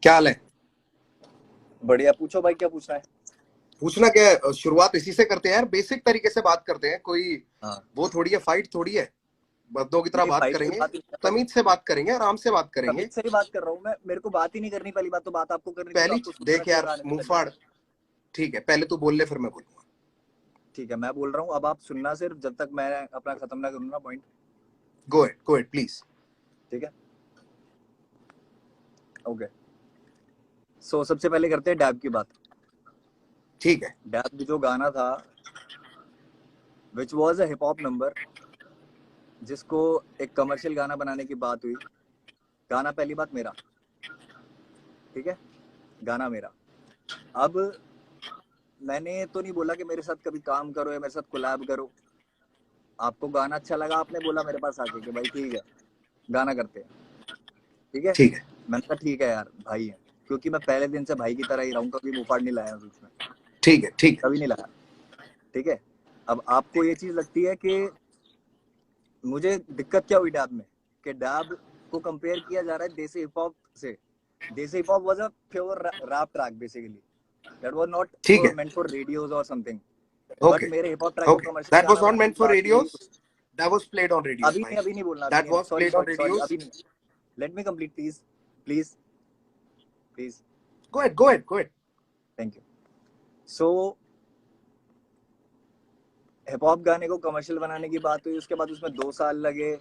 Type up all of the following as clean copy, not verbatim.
क्या हाल है? बढ़िया। पूछो भाई, क्या पूछना है? पूछना क्या है? शुरुआत इसी से करते हैं यार, बेसिक तरीके से बात करते हैं। कोई हाँ। वो थोड़ी है, फाइट थोड़ी है। बंदों की तरह नहीं, बात फाइट की करेंगे, बात ही नहीं कर रहा हूँ। तमीज से बात करेंगे, आराम से बात तमीज करेंगे। से ही बात कर रहा हूँ मैं। मेरे को बात ही नहीं करनी। पहली बात तो बात आपको करनी थी, तो पहली आपको सुनना देख चाहिए यार, गाने से मुंह पहले। फाड़। ठीक है, पहले तू बोल ले, फिर मैं बोलूंगा। ठीक है, मैं बोल रहा हूँ, अब आप सुनना सिर्फ जब तक मैं अपना खत्म ना करूँ ना पॉइंट। Go at please. ठीक है, ओके। सो सबसे पहले करते हैं डैब की बात। ठीक है। डैब जो गाना था, which was a hip hop number, जिसको एक कमर्शियल गाना बनाने की बात हुई। गाना पहली बात मेरा, ठीक है, गाना मेरा। अब मैंने तो नहीं बोला कि मेरे साथ कभी काम करो या मेरे साथ कोलैब करो। आपको गाना अच्छा लगा, आपने बोला मेरे पास आके कि भाई ठीक है, गाना करते हैं। ठीक है, ठीक है। मैंने कहा ठीक है यार, भाई है। क्योंकि मैं पहले दिन से भाई की तरह ही रहूँ, कभी मुंह फाड़ नहीं लाया बीच में, ठीक है। ठीक है। कभी नहीं लाया। ठीक है। अब आपको ये चीज लगती है कि मुझे दिक्कत क्या हुई डैब में, कि डैब को कंपेयर किया जा रहा है देसी हिप हॉप से। Desi hip hop was a pure rap track basically, that was not ठीक है। मेंट फॉर रेडियोज और समथिंग। But okay. मेरे हिप हॉप ट्रैक को ओके, कमर्शियल दैट गाना वाज नॉट बनाने मेंट की फॉर बात हुई। Radios, that was played on radios भाई। अभी नहीं बोलना, अभी दैट नहीं। Was sorry played on sorry sorry, radios. अभी नहीं। Let me complete please, please please. Go at. Thank you. So hip hop गाने को कमर्शियल बनाने की बात हुई, उसके बाद उसमें 2 साल लगे।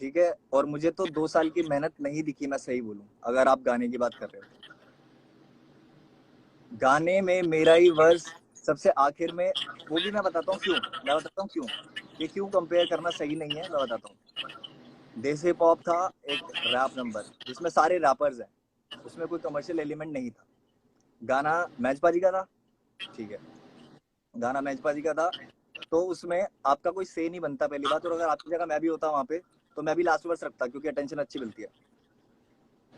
ठीक है, और मुझे तो 2 साल की मेहनत नहीं दिखी, मैं सही बोलूं, अगर आप गाने की बात कर रहे हो तो। गाने में मेरा ही वर्स सबसे आखिर में, वो भी मैं बताता हूँ क्यों। मैं बताता हूँ क्यों, ये क्यों कंपेयर करना सही नहीं है, मैं बताता हूँ। देसी हिप हॉप था एक रैप नंबर जिसमें सारे रैपर्स हैं, उसमें कोई कमर्शियल एलिमेंट नहीं था। गाना मैचबाजी का था, ठीक है, गाना मैचबाजी का था। तो उसमें आपका कोई से नहीं बनता पहली बात, और अगर आपकी जगह मैं भी होता वहां पे तो मैं भी लास्ट वर्स रखता, क्योंकि अटेंशन अच्छी मिलती है।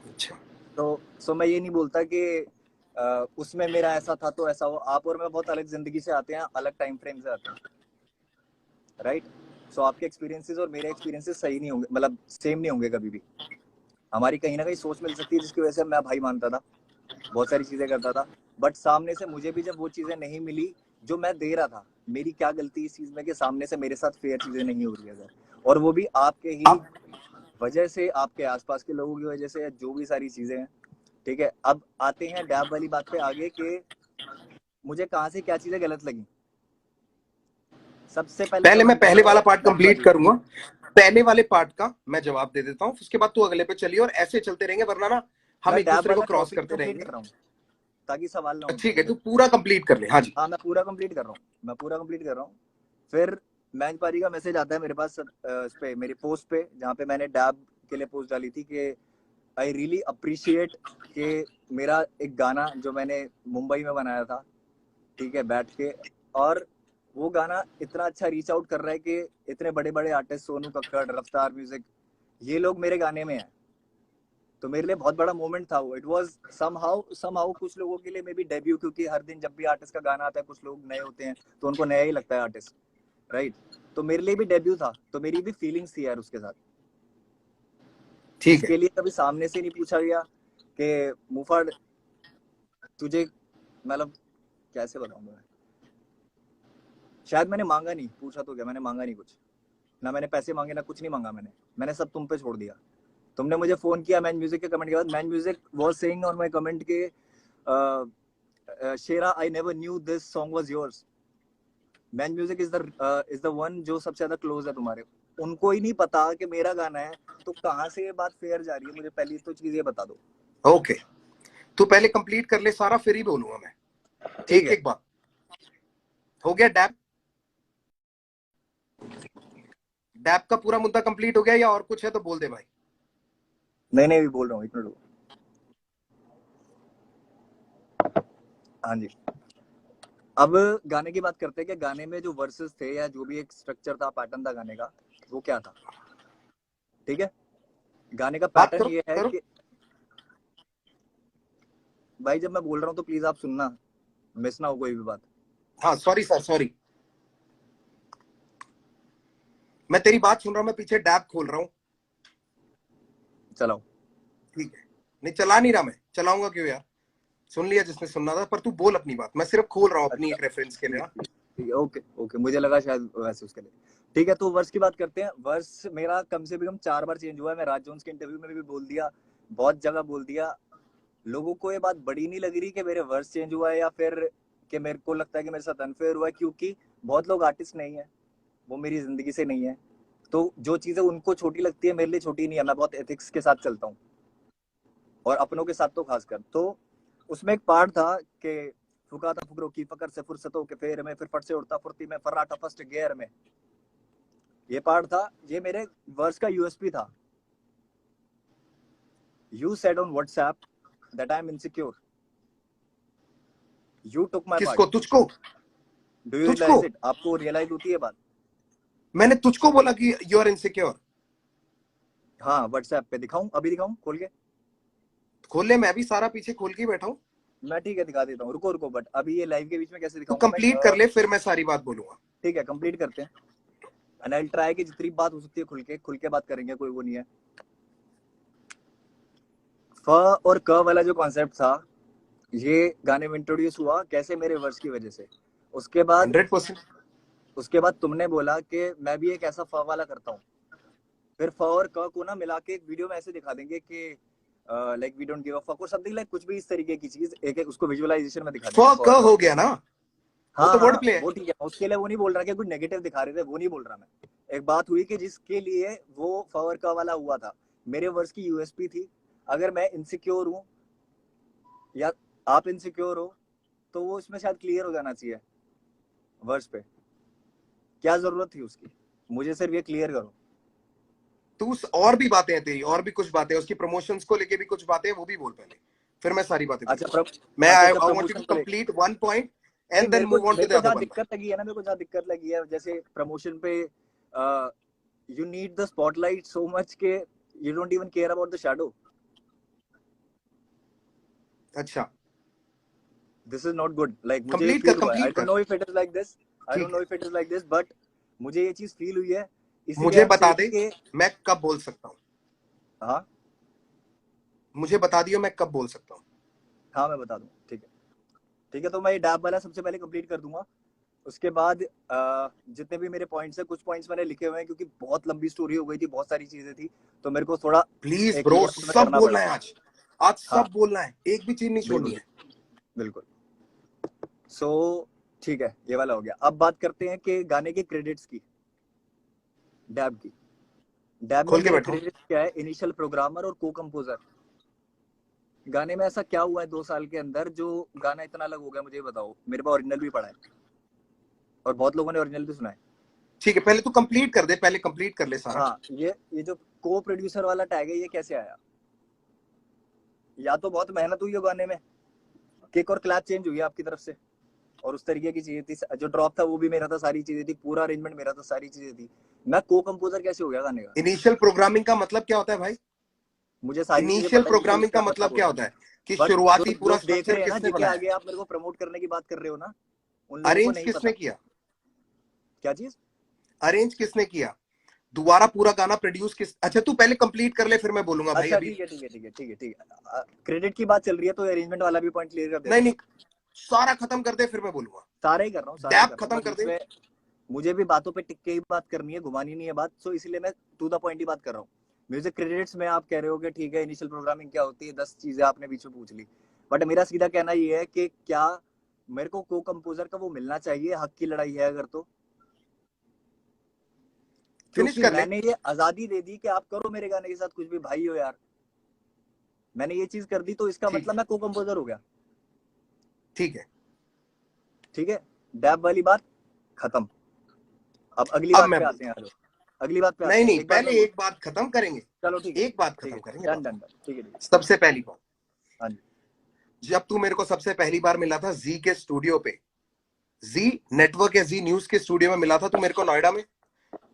अच्छा। तो मैं ये नहीं बोलता कि उसमें मेरा ऐसा था तो ऐसा हो। आप और मैं बहुत अलग जिंदगी से आते हैं, अलग टाइम फ्रेम से आते हैं, राइट। सो आपके एक्सपीरियंसेस और मेरे एक्सपीरियंसेस सही नहीं होंगे, मतलब सेम नहीं होंगे कभी भी। हमारी कहीं ना कहीं सोच मिल सकती है, जिसकी वजह से मैं भाई मानता था, बहुत सारी चीजें करता था। बट सामने से मुझे भी जब वो चीजें नहीं मिली जो मैं दे रहा था, मेरी क्या गलती इस चीज में कि सामने से मेरे साथ फेयर चीजें नहीं हो रही है सर, और वो भी आपके ही आप वजह से, आपके आसपास के लोगों की वजह से, जो भी सारी चीजें हैं। ठीक है, अब आते हैं डैब वाली बात पे आगे, कि मुझे कहाँ से क्या चीजें गलत लगी। सबसे पहले पहले मैं सवाल पहले बनता वाला है पार्ट कंप्लीट मैचबाजी का। करूंगा। पहले वाले पार्ट का मैं जवाब दे देता हूँ, उसके बाद तू अगले पे चलिए, और ऐसे चलते रहेंगे, वरना ना हम मैं एक डैब दूसरे को वाला क्रॉस टॉपिक ही करते कंप्लीट रहेंगे। कर रहा हूँ, ताकि सवाल ना उठे ठीक है, मुझे। तू पूरा कंप्लीट कर ले। हाँ जी। हाँ, मैं पूरा कंप्लीट कर रहा हूँ, मैं पूरा कंप्लीट कर रहा हूँ। फिर मैचबाजी का मैसेज आता है मेरे पास, इस पे मेरी पोस्ट पे, जहाँ पे मैंने डैब के लिए पोस्ट डाली थी कि आई रियली अप्रिशिएट कि मेरा एक गाना जो मैंने मुंबई में बनाया था, ठीक है, बैठ के, और वो गाना इतना अच्छा रीच आउट कर रहा है कि इतने बड़े बड़े आर्टिस्ट, सोनू कक्कड़, रफ्तार म्यूजिक, ये लोग मेरे गाने में हैं। तो मेरे लिए बहुत बड़ा मोमेंट था वो। इट वाज समहाउ कुछ लोगों के लिए मे बी डेब्यू, क्योंकि हर दिन जब भी आर्टिस्ट का गाना आता है, कुछ लोग नए होते हैं तो उनको नया ही लगता है आर्टिस्ट, राइट। तो मेरे लिए भी डेब्यू था, तो मेरी भी फीलिंग्स थी यार उसके साथ, ठीक है। जिसके लिए कभी सामने से नहीं पूछा गया कि मुफाड़ तुझे, मतलब कैसे बताऊं मैं, शायद मैंने मांगा नहीं, पूछा तो क्या, मैंने मांगा नहीं कुछ, ना मैंने पैसे मांगे, ना कुछ नहीं मांगा मैंने सब तुम पे छोड़ दिया। तुमने मुझे फोन किया मैन म्यूजिक के कमेंट के बाद। Man music was saying on my comment के शेरा, I never knew this song was yours. Man music is the one जो सबसे ज्यादा क्लोज है तुम्हारे, उनको ही नहीं पता कि मेरा गाना है, तो कहाँ से ये बात फेयर जा रही है, मुझे पहली तो चीज ये बता दो। ओके, तू पहले कंप्लीट कर ले सारा, फिर ही बोलूंगा मैं। ठीक एक है, एक बात हो गया। डैब डैब का पूरा मुद्दा कंप्लीट हो गया, या और कुछ है तो बोल दे भाई। नहीं नहीं, भी बोल रहा हूँ, एक मिनट। हाँ जी। अब गाने की बात करते हैं कि गाने में जो वर्सेस थे, या जो भी एक स्ट्रक्चर था, पैटर्न था गाने का, वो क्या था। ठीक है, गाने का बात पैटर्न करो ये है करो। कि, भाई जब मैं बोल रहा हूँ तो प्लीज आप सुनना, मिस ना हो कोई भी बात। हाँ सॉरी सर, सॉरी। मैं तेरी बात सुन रहा हूँ, मैं पीछे डैब खोल रहा हूँ। चलो, ठीक है। नहीं चला नहीं रहा, मैं चलाऊंगा क्यों यार, सुन लिया जिसने सुनना था, पर तू बोल अपनी बात, मैं सिर्फ खोल रहा हूँ अपनी एक रेफरेंस के लिए। ठीक है, ओके ओके, मुझे लगा शायद वैसे उसके लिए। ठीक है, तो वर्स की बात करते हैं। वर्स मेरा कम से कम 4 बार चेंज हुआ है। मैं राज जोन्स के इंटरव्यू में भी बोल दिया, बहुत जगह बोल दिया। लोगों को ये बात बड़ी नहीं लग रही कि मेरे वर्स चेंज हुआ है या फिर कि मेरे को लगता है कि मेरे साथ अनफेयर हुआ है, क्योंकि बहुत लोग आर्टिस्ट नहीं है, वो मेरी जिंदगी से नहीं है, तो जो चीजें उनको छोटी लगती है मेरे लिए छोटी नहीं है। मैं बहुत एथिक्स के साथ चलता हूँ, और अपनों के साथ तो खासकर। तो उसमें एक पार्ट था कि फुका था फुकरों की फकर से फुर्सतों के फेर में, फिर फट से उड़ता फुर्ती में फर्राटा फर्स्ट गियर में। ये पार्ट था, ये मेरे वर्स का यूएसपी था। You said on WhatsApp that I'm insecure. You took my part. किसको? तुझको? Do you तुझको? realize it? आपको रियलाइज होती है बात? मैंने तुझको बोला कि यू आर इनसिक्योर? हाँ, WhatsApp पे दिखाऊं? अभी दिखाऊं खोल के? खोल ले, मैं भी सारा पीछे खोल के बैठा हूँ। मैं ठीक है दिखा देता हूँ, रुको रुको, बट अभी ये लाइव के बीच में कैसे तू दिखाऊंगा मैं? कंप्लीट कर ले, फिर मैं सारी बात बोलूंगा। ठीक है, कंप्लीट करते हैं। एंड आई ट्राई कि जितनी बात हो सकती है खुल के बात करेंगे, कोई वो नहीं है। फ और क वाला जो कॉन्सेप्ट था, ये गाने में इंट्रोड्यूस हुआ कैसे? मेरे वर्स की वजह से। उसके बाद 100%। तुमने बोला कि मैं भी एक ऐसा फ वाला करता हूँ। फिर फ और क को ना मिला के एक वीडियो में ऐसे दिखा देंगे कि like we don't give a fuck और समथिंग लाइक, कुछ भी इस तरीके की चीज एक एक उसको विजुअलाइजेशन में दिखा देंगे। क हो गया ना, वो हाँ तो वर्ड हाँ, प्ले है। वो ठीक है, उसके लिए वो नहीं बोल रहा कि कुछ नेगेटिव दिखा रहे थे, वो नहीं बोल रहा मैं। एक बात हुई कि जिसके लिए वो फ और क वाला हुआ था, मेरे वर्स की यूएसपी थी। अगर मैं इनसिक्योर हूँ या आप इनसिक्योर हो, तो वो इसमें शायद क्लियर हो जाना चाहिए वर्स पे। क्या जरूरत थी उसकी? मुझे सिर्फ ये क्लियर करो। तू और भी बातें हैं तेरी, और भी कुछ बातें हैं उसकी, प्रमोशंस को लेके भी कुछ बातें हैं, वो भी बोल पहले, फिर मैं सारी बातें अच्छा, मैं I want you promotion to को कंप्लीट वन पॉइंट नहीं, and then move on to the other जहाँ वन। दिक्कत लगी है ना, मेरे को जहाँ दिक्कत लगी है, जैसे प्रमोशन पे you need the spotlight so much के you don't even care about the shadow. अच्छा, this is not good. Like मुझे ये कंप्लीट कर, फील हुआ है, आई कंप्लीट डोंट कर। Know if it is like this, I don't ठीक know है, if it is like this, but मुझे ये चीज फील हुई है, इसीलिए मुझे आई एम बता दे सेइंग कि मैं कब बोल सकता हूँ, हाँ मुझे बता दियो मैं कब बोल सकता हूँ। हाँ, मैं बता दूं, ठीक है ठीक है। तो मैं ये डैब वाला सबसे पहले कंप्लीट कर दूंगा। उसके बाद जितने भी मेरे पॉइंट्स हैं, कुछ पॉइंट्स मैंने लिखे हुए हैं क्योंकि बहुत लंबी स्टोरी हो गई थी, बहुत सारी चीजें थी, तो मेरे को थोड़ा प्लीज एक ब्रो, लेआउट में सब करना बोलना पड़ा। है आज, आज हाँ, सब बोलना है, एक भी चीज नहीं छोड़नी बिल्कुल है। बिल्कुल। सो ठीक है, ये वाला हो गया। अब बात करते हैं कि गाने के क्रेडिट्स की, डैब की। डैब में खोल के मेरे बैठो। क्रेडिट्स क्या है? इनिशियल प्रोग्रामर और को कंपोजर। गाने में ऐसा क्या हुआ है 2 साल के अंदर जो गाना इतना अलग हो गया? मुझे बताओ। मेरे पास ओरिजिनल भी पड़ा है और बहुत लोगों ने ओरिजिनल भी सुना है। ठीक है, पहले तू कंप्लीट कर दे, पहले कंप्लीट कर ले सारा। हाँ, ये जो को प्रोड्यूसर वाला टैग है, ये कैसे आया? या तो बहुत मेहनत हुई है गाने में, किक और क्लैप चेंज हुई है आपकी तरफ से, और उस तरीके की चीजें थी। जो ड्रॉप था वो भी मेरा था, सारी चीजें थी, पूरा अरेंजमेंट मेरा था, सारी चीजें थी। मैं को कंपोजर कैसे हो गया गाने का? इनिशियल प्रोग्रामिंग का मतलब क्या होता है भाई? मुझे सारी चीजें इनिशियल पता है कि प्रोग्रामिंग का क्या मतलब मतलब क्या होता है, होता है? कि बट शुरुआती जो पूरा देख स्ट्रक्चर रहे हैं ना, किसने जिनके बनाया? आगे आप मेरे को प्रमोट करने की बात कर रहे हो ना, उन लोगों को अरेंज नहीं किसने पता। किया? क्या चीज? अरेंज किसने किया? दोबारा पूरा गाना प्रोड्यूस किस? अच्छा तू पहले कंप्लीट कर ले, फिर मैं बोलूंगा भाई अच्छा अभी। ठीक है ठीक है ठीक है ठीक है ठीक है। क्रेडिट की बात चल रही है तो अरेंजमेंट वाला भी पॉइंट क्लियर कर नहीं देता हूँ नहीं, मैं। सारा खत्म कर दे फिर मैं बोलूंगा। सारे ही कर रहा हूँ, सारे ही डैब कर रहा हूँ, खत्म बट कर दे। इसमें मुझे भी बातों पे टिक के ही बात करनी है, घुमानी नहीं है बात, सो इसलिए मैं टू द पॉइंट ही बात कर रहा हूँ। म्यूजिक क्रेडिट्स में आप कह रहे हो कि ठीक है, इनिशियल प्रोग्रामिंग क्या होती है, 10 चीजें आपने बीच में पूछ ली, बट मेरा सीधा कहना ये है कि क्या मेरे को कंपोजर का वो मिलना चाहिए? हक की लड़ाई है अगर तो, फिनिश क्योंकि कर ले। मैंने ये आजादी दे दी कि आप करो मेरे गाने के साथ कुछ भी, भाई हो यार। मैंने ये चीज कर दी तो इसका ठीक मतलब मैं को कंपोजर हो गया। ठीक है, ठीक है, डैब वाली बात खत्म। अब अगली अब बात मैं पे आते बोलता हैं। हूँ। हेलो, अगली बात पे आते नहीं हैं। नहीं, एक बात मैं पहले बोल, एक बात खत्म करेंगे। चलो ठीक है एक बात ठीक खत्म है, करेंगे डन बाबा। डन डन, ठीक है ठीक है। सबसे पहली बात, हाँ जी, जब तू मेरे को सबसे पहली बार मिला था जी के स्टूडियो पे, जी नेटवर्क या जी न्यूज के स्टूडियो में मिला था तू मेरे को नोएडा में।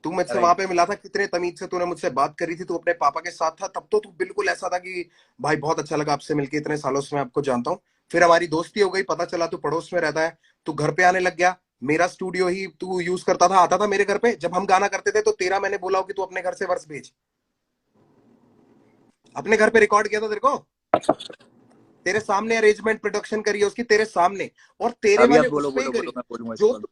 तू मुझसे वहां राइट। पे मिला था, कितने तमीज से तूने मुझसे बात करी थी, तू अपने पापा के साथ था, तब तो तू बिल्कुल ऐसा था कि भाई बहुत अच्छा लगा आपसे मिलके, इतने सालों से मैं आपको जानता हूँ। फिर हमारी दोस्ती हो गई, पता चला तू पड़ोस में रहता है, तू घर पे आने लग गया, मेरा स्टूडियो ही तू यूज करता था, आता था मेरे घर पे जब हम गाना करते थे, तो तेरा मैंने बोला हो कि तू अपने घर से वर्स भेज, अपने घर पे रिकॉर्ड किया था तेरे को। तेरे सामने अरेंजमेंट प्रोडक्शन करी है उसकी, तेरे सामने, और तेरे अभी आप वाले बोलो उस पे ही बोलो करी। बोलो, मैं बोलूंगा इसके जो बाद।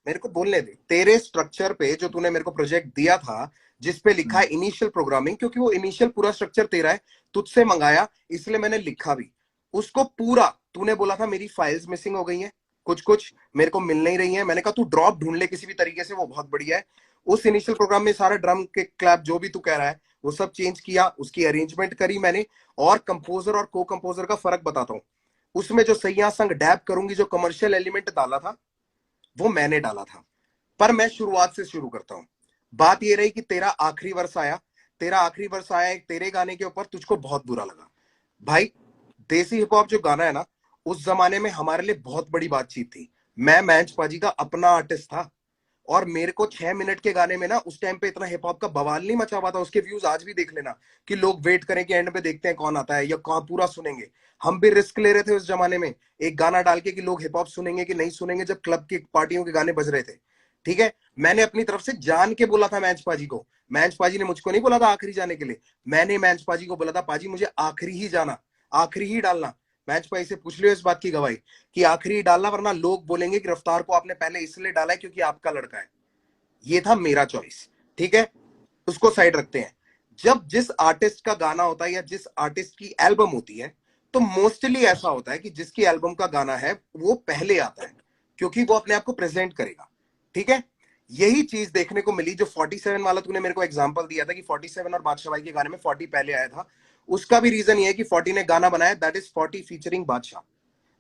मेरे को बोलने दे, तेरे स्ट्रक्चर पे जो तूने मेरे को प्रोजेक्ट दिया था जिसपे लिखा है इनिशियल प्रोग्रामिंग, क्योंकि वो इनिशियल पूरा स्ट्रक्चर तेरा है, तुझसे मंगाया, इसलिए मैंने लिखा भी उसको पूरा। तूने बोला था मेरी फाइल्स मिसिंग हो गई हैं, कुछ कुछ मेरे को मिल नहीं रही है, मैंने कहा तू ड्रॉप ढूंढ ले किसी भी तरीके से, वो बहुत बढ़िया है। उस इनिशियल प्रोग्राम में सारा ड्रम के क्लैप जो भी तू कह रहा है वो सब चेंज किया, उसकी अरेंजमेंट करी मैंने। और कंपोजर और को कंपोजर का फर्क बताता हूँ, उसमें जो सैया संग डैब करूंगी जो कमर्शियल एलिमेंट डाला था वो मैंने डाला था। पर मैं शुरुआत से शुरू करता हूं। बात ये रही कि तेरा आखिरी वर्ष आया, तेरा आखिरी वर्ष आया एक तेरे गाने के ऊपर, तुझको बहुत बुरा लगा। भाई देसी हिप हॉप जो गाना है ना, उस जमाने में हमारे लिए बहुत बड़ी बातचीत थी। मैं मैंच पाजी का अपना आर्टिस्ट था, और मेरे को 6 मिनट के गाने में ना उस टाइम पे इतना हिप हॉप का बवाल नहीं मचा हुआ था। उसके व्यूज आज भी देख लेना, कि लोग वेट करें कि एंड पे देखते हैं कौन आता है या कौन पूरा सुनेंगे। हम भी रिस्क ले रहे थे उस जमाने में, एक गाना डाल के कि लोग हिप हॉप सुनेंगे कि नहीं सुनेंगे, जब क्लब की पार्टियों के गाने बज रहे थे। ठीक है, मैंने अपनी तरफ से जान के बोला था मैंच पाजी को। मैंच पाजी ने मुझको नहीं बोला था आखिरी जाने के लिए, मैंने मैंच पाजी को बोला था पाजी मुझे आखिरी ही जाना, आखिरी ही डालना। मैच पाजी से पूछ लियो इस बात की गवाही कि आखिरी ही डालना, वरना लोग बोलेंगे कि रफ्तार को आपने पहले इसलिए डाला है क्योंकि आपका लड़का है। ये था मेरा चॉइस। ठीक है, उसको साइड रखते हैं। जब जिस आर्टिस्ट का गाना होता है या जिस आर्टिस्ट की एल्बम होती है, तो मोस्टली ऐसा होता है कि जिसकी एल्बम का गाना है वो पहले आता है, क्योंकि वो अपने आप को प्रेजेंट करेगा। ठीक है, यही चीज देखने को मिली जो 47 वाला तूने मेरे को एग्जांपल दिया था कि 47 और बादशाह भाई के गाने में 40 पहले आया था। उसका भी रीजन ये है कि 40 ने गाना बनाया, that is 40 featuring Badshah.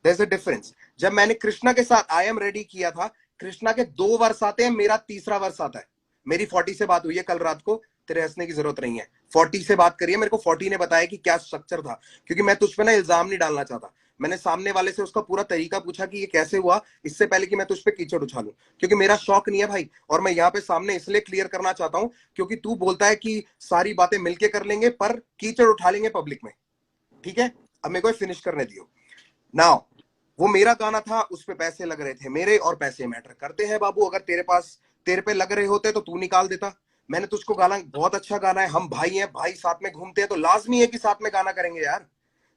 There is a difference. जब मैंने कृष्णा के साथ आई एम रेडी किया था, कृष्णा के 2 वर्ष आते हैं, मेरा तीसरा वर्ष आता है। मेरी 40 से बात हुई है कल रात को, तेरे हंसने की जरूरत नहीं है। 40 से बात करिए, मेरे को 40 ने बताया कि क्या स्ट्रक्चर था, क्योंकि मैं तुझ पे ना इल्जाम नहीं डालना चाहता। मैंने सामने वाले से उसका पूरा तरीका पूछा कि ये कैसे हुआ, इससे पहले कि मैं तुझ पे कीचड़ उछालूं, क्योंकि मेरा शौक नहीं है भाई। और मैं यहाँ पे सामने इसलिए क्लियर करना चाहता हूं क्योंकि तू बोलता है कि सारी बातें मिलके कर लेंगे पर कीचड़ उठा लेंगे पब्लिक में। ठीक है, अब मेरे को फिनिश करने दियो। नाउ वो मेरा गाना था, उस पे पैसे लग रहे थे मेरे, और पैसे मैटर करते हैं बाबू। अगर तेरे पास तेरे पे लग रहे होते तो तू निकाल देता। मैंने तुझको गाना, बहुत अच्छा गाना है, हम भाई हैं, भाई साथ में घूमते हैं तो लाजमी है कि साथ में गाना करेंगे यार।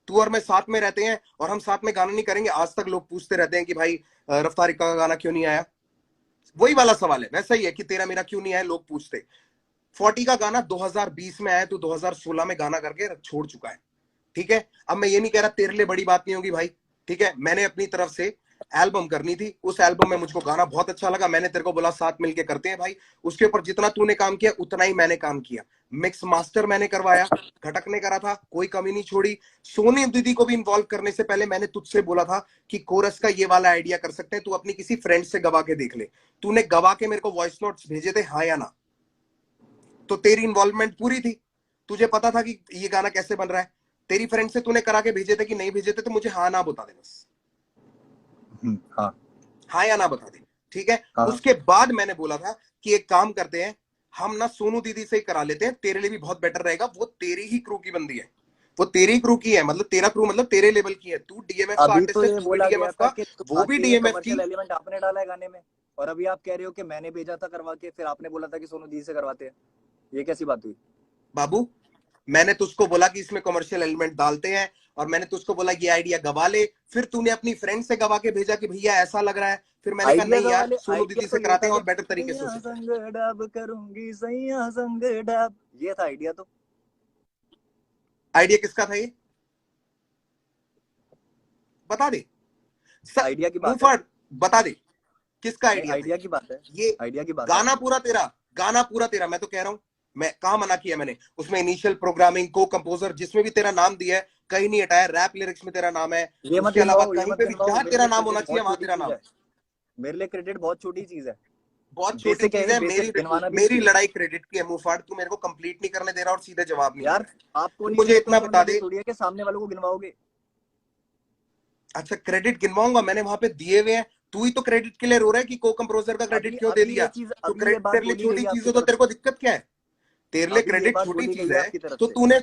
तू और मैं साथ में रहते हैं और हम साथ में गाना नहीं करेंगे? आज तक लोग पूछते रहते हैं कि भाई रफ्तार इक्का का गाना क्यों नहीं आया। वही वाला सवाल है, वैसा ही है कि तेरा मेरा क्यों नहीं आया, लोग पूछते। 40 का गाना 2020 में आया, तो 2016 में गाना करके छोड़ चुका है। ठीक है, अब मैं ये नहीं कह रहा तेरे लिए बड़ी बात नहीं होगी भाई। ठीक है, मैंने अपनी तरफ से एल्बम करनी थी, उस एल्बम में मुझको गाना बहुत अच्छा लगा, मैंने तेरे को बोला साथ मिलके करते हैं भाई। उसके ऊपर जितना तूने काम किया उतना ही मैंने काम किया। मिक्स मास्टर मैंने करवाया, घटक ने करा था, कोई कमी नहीं छोड़ी। सोनी दीदी को भी इन्वॉल्व करने से पहले मैंने तुझसे बोला था कि कोरस का ये वाला आइडिया कर सकते हैं, तू अपनी किसी फ्रेंड से गवा के देख ले। तूने गवा के मेरे को वॉइस नोट्स भेजे थे, हाँ या ना? तो तेरी इन्वॉल्वमेंट पूरी थी, तुझे पता था कि ये गाना कैसे बन रहा है। तेरी फ्रेंड से तूने करा के भेजे थे कि नहीं भेजे थे, तो मुझे हाँ ना बता दे बस। हाँ हाँ या ना बता दे। ठीक है, हाँ। उसके बाद मैंने बोला था कि एक काम करते हैं, हम ना सोनू दीदी से ही करा लेते हैं, तेरे लिए भी बहुत बेटर रहेगा। वो तेरी ही क्रू की बंदी है, वो तेरी क्रू की है, मतलब तेरा क्रू मतलब तेरे लेवल की है। तू डीएमएफ का अभी आर्टिस्ट तो है, ये तू भी बोला गया डीएमएफ था का, कि वो भी ये डीएमएफ की। कमर्शियल एलिमेंट आपने डाला है गाने में, और अभी आप कह रहे हो कि मैंने भेजा था करवा के, फिर आपने बोला था कि सोनू दी से करवाते हैं। ये कैसी बात हुई? बाबू मैंने तुझको बोला कि इसमें कमर्शियल एलिमेंट डालते हैं, और मैंने तुझको बोला ये आइडिया गवा ले, फिर तूने अपनी फ्रेंड से गवा के भेजा कि भैया ऐसा लग रहा है। फिर मैंने कहा आइडिया नहीं का यार, वाले सोनू आइडिया दीदी तो से ये कराते था हैं कि और बेटर तरीके से हो सैया सकता है। संग डब करूंगी, सैया संग डब, ये था आइडिया तो। आइडिया किसका था ये, बता दे। आइडिया की मुंह बात है। फाड़, बता दे किसका नहीं, आइडिया था आइडिया की बात है। ये। आइडिया की बात है। गाना पूरा तेरा, गाना पूरा तेरा, मैं तो कह रहा हूं। मैं कहा मना किया मैंने? उसमें इनिशियल प्रोग्रामिंग, को कंपोजर, जिसमें भी तेरा नाम दिया है कहीं नहीं हटाया। रैप लिरिक्स में तेरा नाम है, ये मत उसके अलावा गिनवाओ, ये कहीं मत पे भी गिनवाओ, जहां मेरे तेरा लिए नाम होना क्रेडिट चाहिए बहुत वहां छोटी तेरा चीज नाम है। है। मेरे लिए क्रेडिट बहुत छोटी चीज है। बहुत छोटी बेसिक है चीज ये, है बेसिक मेरी। गिनवाना भी मेरी चाहिए। लड़ाई क्रेडिट की है मुंह फाड़, तू मेरे को कंप्लीट नहीं करने दे रहा और सीधे जवाब नहीं दे यार रहा है। आपको तू नहीं मुझे चाहिए तो इतना इसका बता मतलब ये दे। थोड़ी है कि सामने वालों को गिनवाओगे। अच्छा, क्रेडिट गिनवाऊंगा? मैंने वहां पे दिए हुए हैं। तू ही तो क्रेडिट के लिए रो रहा है कि को कंपोजर का क्रेडिट अभी क्यों दे अभी दिया। ये चीज, तो अभी ये क्रेडिट बात तेरे लिए बोली गई छोटी है चीज आपकी हो तो तरफ तेरे को से। दिक्कत क्या है? तेरे लिए अभी ये क्रेडिट बात छोटी बोली चीज गई है है, आपकी तरफ तो से। तूने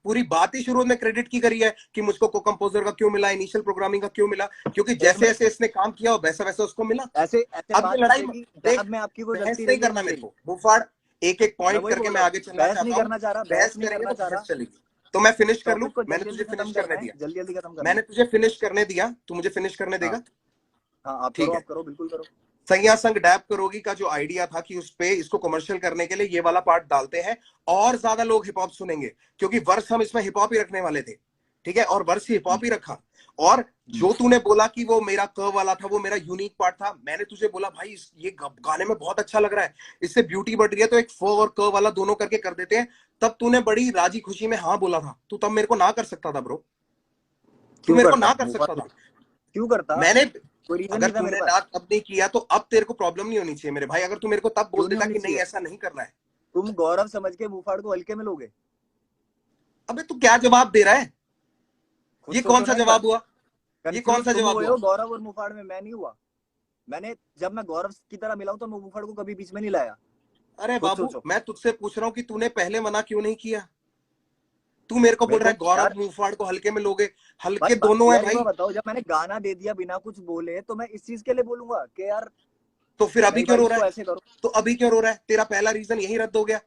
पूरी बात ही शुरू में क्रेडिट की करी है कि मुझको को कंपोजर का क्यों मिला, इनिशियल प्रोग्रामिंग का क्यों मिला, क्योंकि एक जैसे मिनट, जैसे इसने काम किया हो वैसा वैसा उसको मिला। ऐसे ऐसे अब ये बात लड़ाई निकलेगी देख, जब में आपकी कोई बहस गलती नहीं रही है करना नहीं मेरे रही। को मुफाड़। एक एक मैं पॉइंट वही करके बोल मैं रहा हूँ, आगे चलना बहस चाहता नहीं हूँ। करना चाह रहा, बहस बहस नहीं करेंगे करना तो चाह बहस रहा। चलेगी। तो मैं फिनिश कर लूं? टॉपिक को मैंने जल्दी तुझे जल्दी फिनिश खत्म करने करना है, दिया, जल्दी जल्दी खत्म करना मैंने है। तुझे फिनिश करने दिया, तू मुझे फिनिश करने हाँ देगा? हाँ, आप ठीक करो, है। आप करो, बिल्कुल करो। सैया संग डैब करोगी का जो आइडिया था कि उस पे इसको कमर्शियल करने के लिए ये वाला पार्ट डालते हैं और ज्यादा लोग हिप हॉप सुनेंगे, क्योंकि वर्स हम इसमें हिप हॉप ही रखने वाले थे, ठीक है, और वर्स हिप हॉप ही रखा। और जो तूने बोला कि वो मेरा क वाला था, वो मेरा यूनिक पार्ट था, मैंने तुझे बोला भाई ये गाने में बहुत अच्छा लग रहा है, इससे ब्यूटी बढ़ रही है, तो एक फ और क वाला दोनों करके कर देते हैं। तब तूने बड़ी राजी खुशी में हाँ बोला था, तू तब मेरे को ना कर सकता था ब्रो, तू क्यों मेरे को करता ना कर मुफा, सकता था। क्यों करता? मैंने, कोई रीजन अगर नहीं था मेरे तूने पास। ना तब नहीं किया तो अब तेरे को प्रॉब्लम नहीं होनी चाहिए मेरे भाई। अगर तू मेरे को तब बोल क्यों नहीं देता होनी कि नहीं चाहिए? ऐसा नहीं करना है। तुम गौरव समझ के मुफाड़ को हल्के में लोगे? अबे तू क्या जवाब दे रहा है? खुद ये कौन सोचो सा ना एक बार। जवाब हुआ? ये कौन कंफ्यूज सा तुम जवाब हुए हुआ? हो गौरव और मुफाड़ में, मैं नहीं हुआ। मैंने जब मैं गौरव की तरह मिला हूं तो मैं मुफाड़ को कभी बीच में नहीं लाया। अरे खुद बाबू सोचो। मैं तुझसे पूछ रहा हूँ कि तूने पहले मना क्यों नहीं किया? तू मेरे को बोल मेरे रहा को है गौरव यार, मुंहफाड़ को हल्के में लोगे, भाई हल्के दोनों है यार एक बार भाई। बताओ, जब मैंने गाना दे दिया बिना कुछ बोले तो मैं इस चीज के लिए बोलूंगा कि यार तो फिर अभी नहीं क्यों भाई रो रहा इसको है? ऐसे करो? तो अभी क्यों रो रहा है? तेरा पहला रीजन यही रद्द हो गया।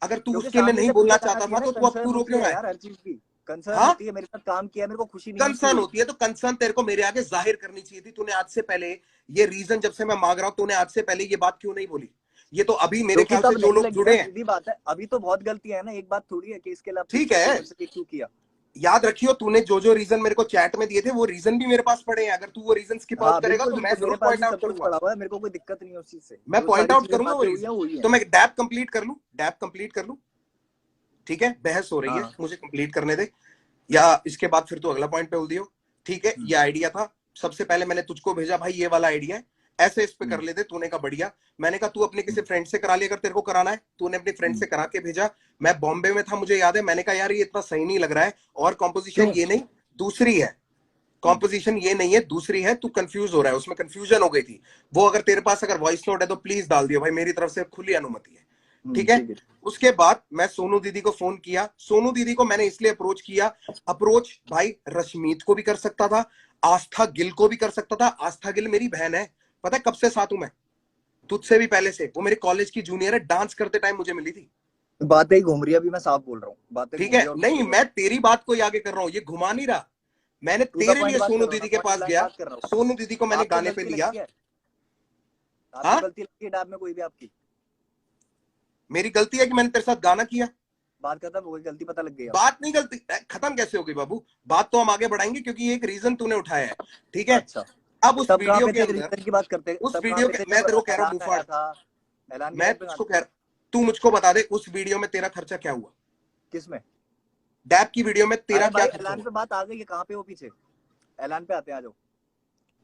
अगर तू क्योंकि उसके लिए सामने नहीं से बोलना फीडबैक आना चाहता चाहिए था ना, तो तू अब कंसर्न तू रो होती क्यों है रहा है? यार हर चीज की। कंसर्न हाँ, होती है, मेरे साथ काम किया, मेरे को खुशी नहीं मिलती कंसर्न हुई। होती है तो कंसर्न तेरे को मेरे आगे जाहिर करनी चाहिए थी। तूने आज से पहले ये रीजन, जब से मैं मांग रहा हूं, तूने आज से पहले ये बात क्यों नहीं बोली? ये तो अभी मेरे क्योंकि ख्याल से तब जो नहीं लोग लगी ना, जुड़े हैं। सीधी बात है, अभी तो बहुत गलतियां है ना, एक बात थोड़ी है कि इसके लिए आप ठीक पीछे हटो, है, मेरे से क्यों किया। याद रखियो तूने जो जो रीजन मेरे को चैट में दिए थे वो रीजन भी मेरे पास पड़े हैं। अगर तू वो रीजन स्किप आउट हाँ करेगा बिल्कुल तो मैं बिल्कुल, मेरे जरूर पास पॉइंट भी आउट सब कुछ करूंगा। पड़ा हुआ है, मेरे को कोई दिक्कत नहीं है उस चीज से। मैं जो पॉइंट सारी आउट चीजें करूंगा वो बातें हुई रीजन। है वो हुई है। तो मैं डैब कंप्लीट कर लूं, डैब कंप्लीट कर लूं? ठीक है, बहस हो रही है, हाँ। मुझे कंप्लीट करने दे, या इसके बाद फिर तू अगला पॉइंट पे बोल दियो। ठीक है, ये आइडिया था, सबसे पहले मैंने तुझको भेजा भाई ये वाला आइडिया है, ऐसे इस पे कर हम्म, लेते। तूने कहा बढ़िया। मैंने कहा तू अपने किसी हम्म, फ्रेंड से करा ले अगर तेरे को कराना है। तूने अपने फ्रेंड हम्म। से करा के भेजा। मैं बॉम्बे में था, मुझे याद है, मैंने कहा यार ये इतना सही नहीं लग रहा है, और कॉम्पोजिशन क्यों? ये नहीं दूसरी है, कॉम्पोजिशन ये नहीं है दूसरी है, तू कंफ्यूज हो रहा है, उसमें कंफ्यूजन हो गई थी। वो अगर तेरे पास अगर वॉइस नोट है तो प्लीज डाल दियो भाई, मेरी तरफ से खुली अनुमति है। ठीक है। ठीक है। उसके बाद मैं सोनू दीदी को फोन किया। सोनू दीदी को मैंने इसलिए अप्रोच किया, अप्रोच भाई रश्मीत को भी कर सकता था, आस्था गिल को भी कर सकता था। आस्था गिल मेरी बहन है, पता है कब से साथ हूं मैं, तुझसे भी पहले से। वो मेरे कॉलेज की जूनियर है, डांस करते टाइम मुझे मिली थी। बातें ही घूम रही है, अभी मैं साफ बोल रहा हूँ, बातें ठीक घूम है, रही है और कुछ नहीं नहीं हो मैं रहा। तेरी बात को ही आगे कर रहा हूं, ये घुमा नहीं रहा। मैंने टू द तेरे पॉइंट लिए बात कर सोनू रहा हूँ ना, दीदी के पॉइंट पास ब्लैंक गया, बात कर रहा हूँ। सोनू दीदी को मैंने आपको गाने पे गलती लिया। लगती है? आपको हाँ, गलती लगती है डैब में कोई भी आपकी? मेरी गलती है कि मैंने तेरे साथ गाना किया? बात करता वो गलती पता लग गई आपको? बात नहीं, गलती खत्म कैसे हो गई बाबू? बात तो हम आगे बढ़ाएंगे क्योंकि ये एक रीजन तूने उठाया है। ठीक है, अच्छा, अब उस तब कहाँ वीडियो पे के थे जब अंदर, रीजन की बात करते? उस तब कहाँ वीडियो पे के, थे मैं जब तेरे को कह रहा हूँ ऐलान मुंह फाड़, आया था? ऐलान के मैं टाइम पे कहाँ तुझको थे? कह रहा, तू मुझको बता दे उस वीडियो में तेरा खर्चा क्या हुआ? किस में? डैप की वीडियो में तेरा अरे क्या भाई खर्चा ऐलान हुआ? पे बात आ गई है, कहाँ पे हो पीछे? ऐलान पे आते हैं, आ जाओ।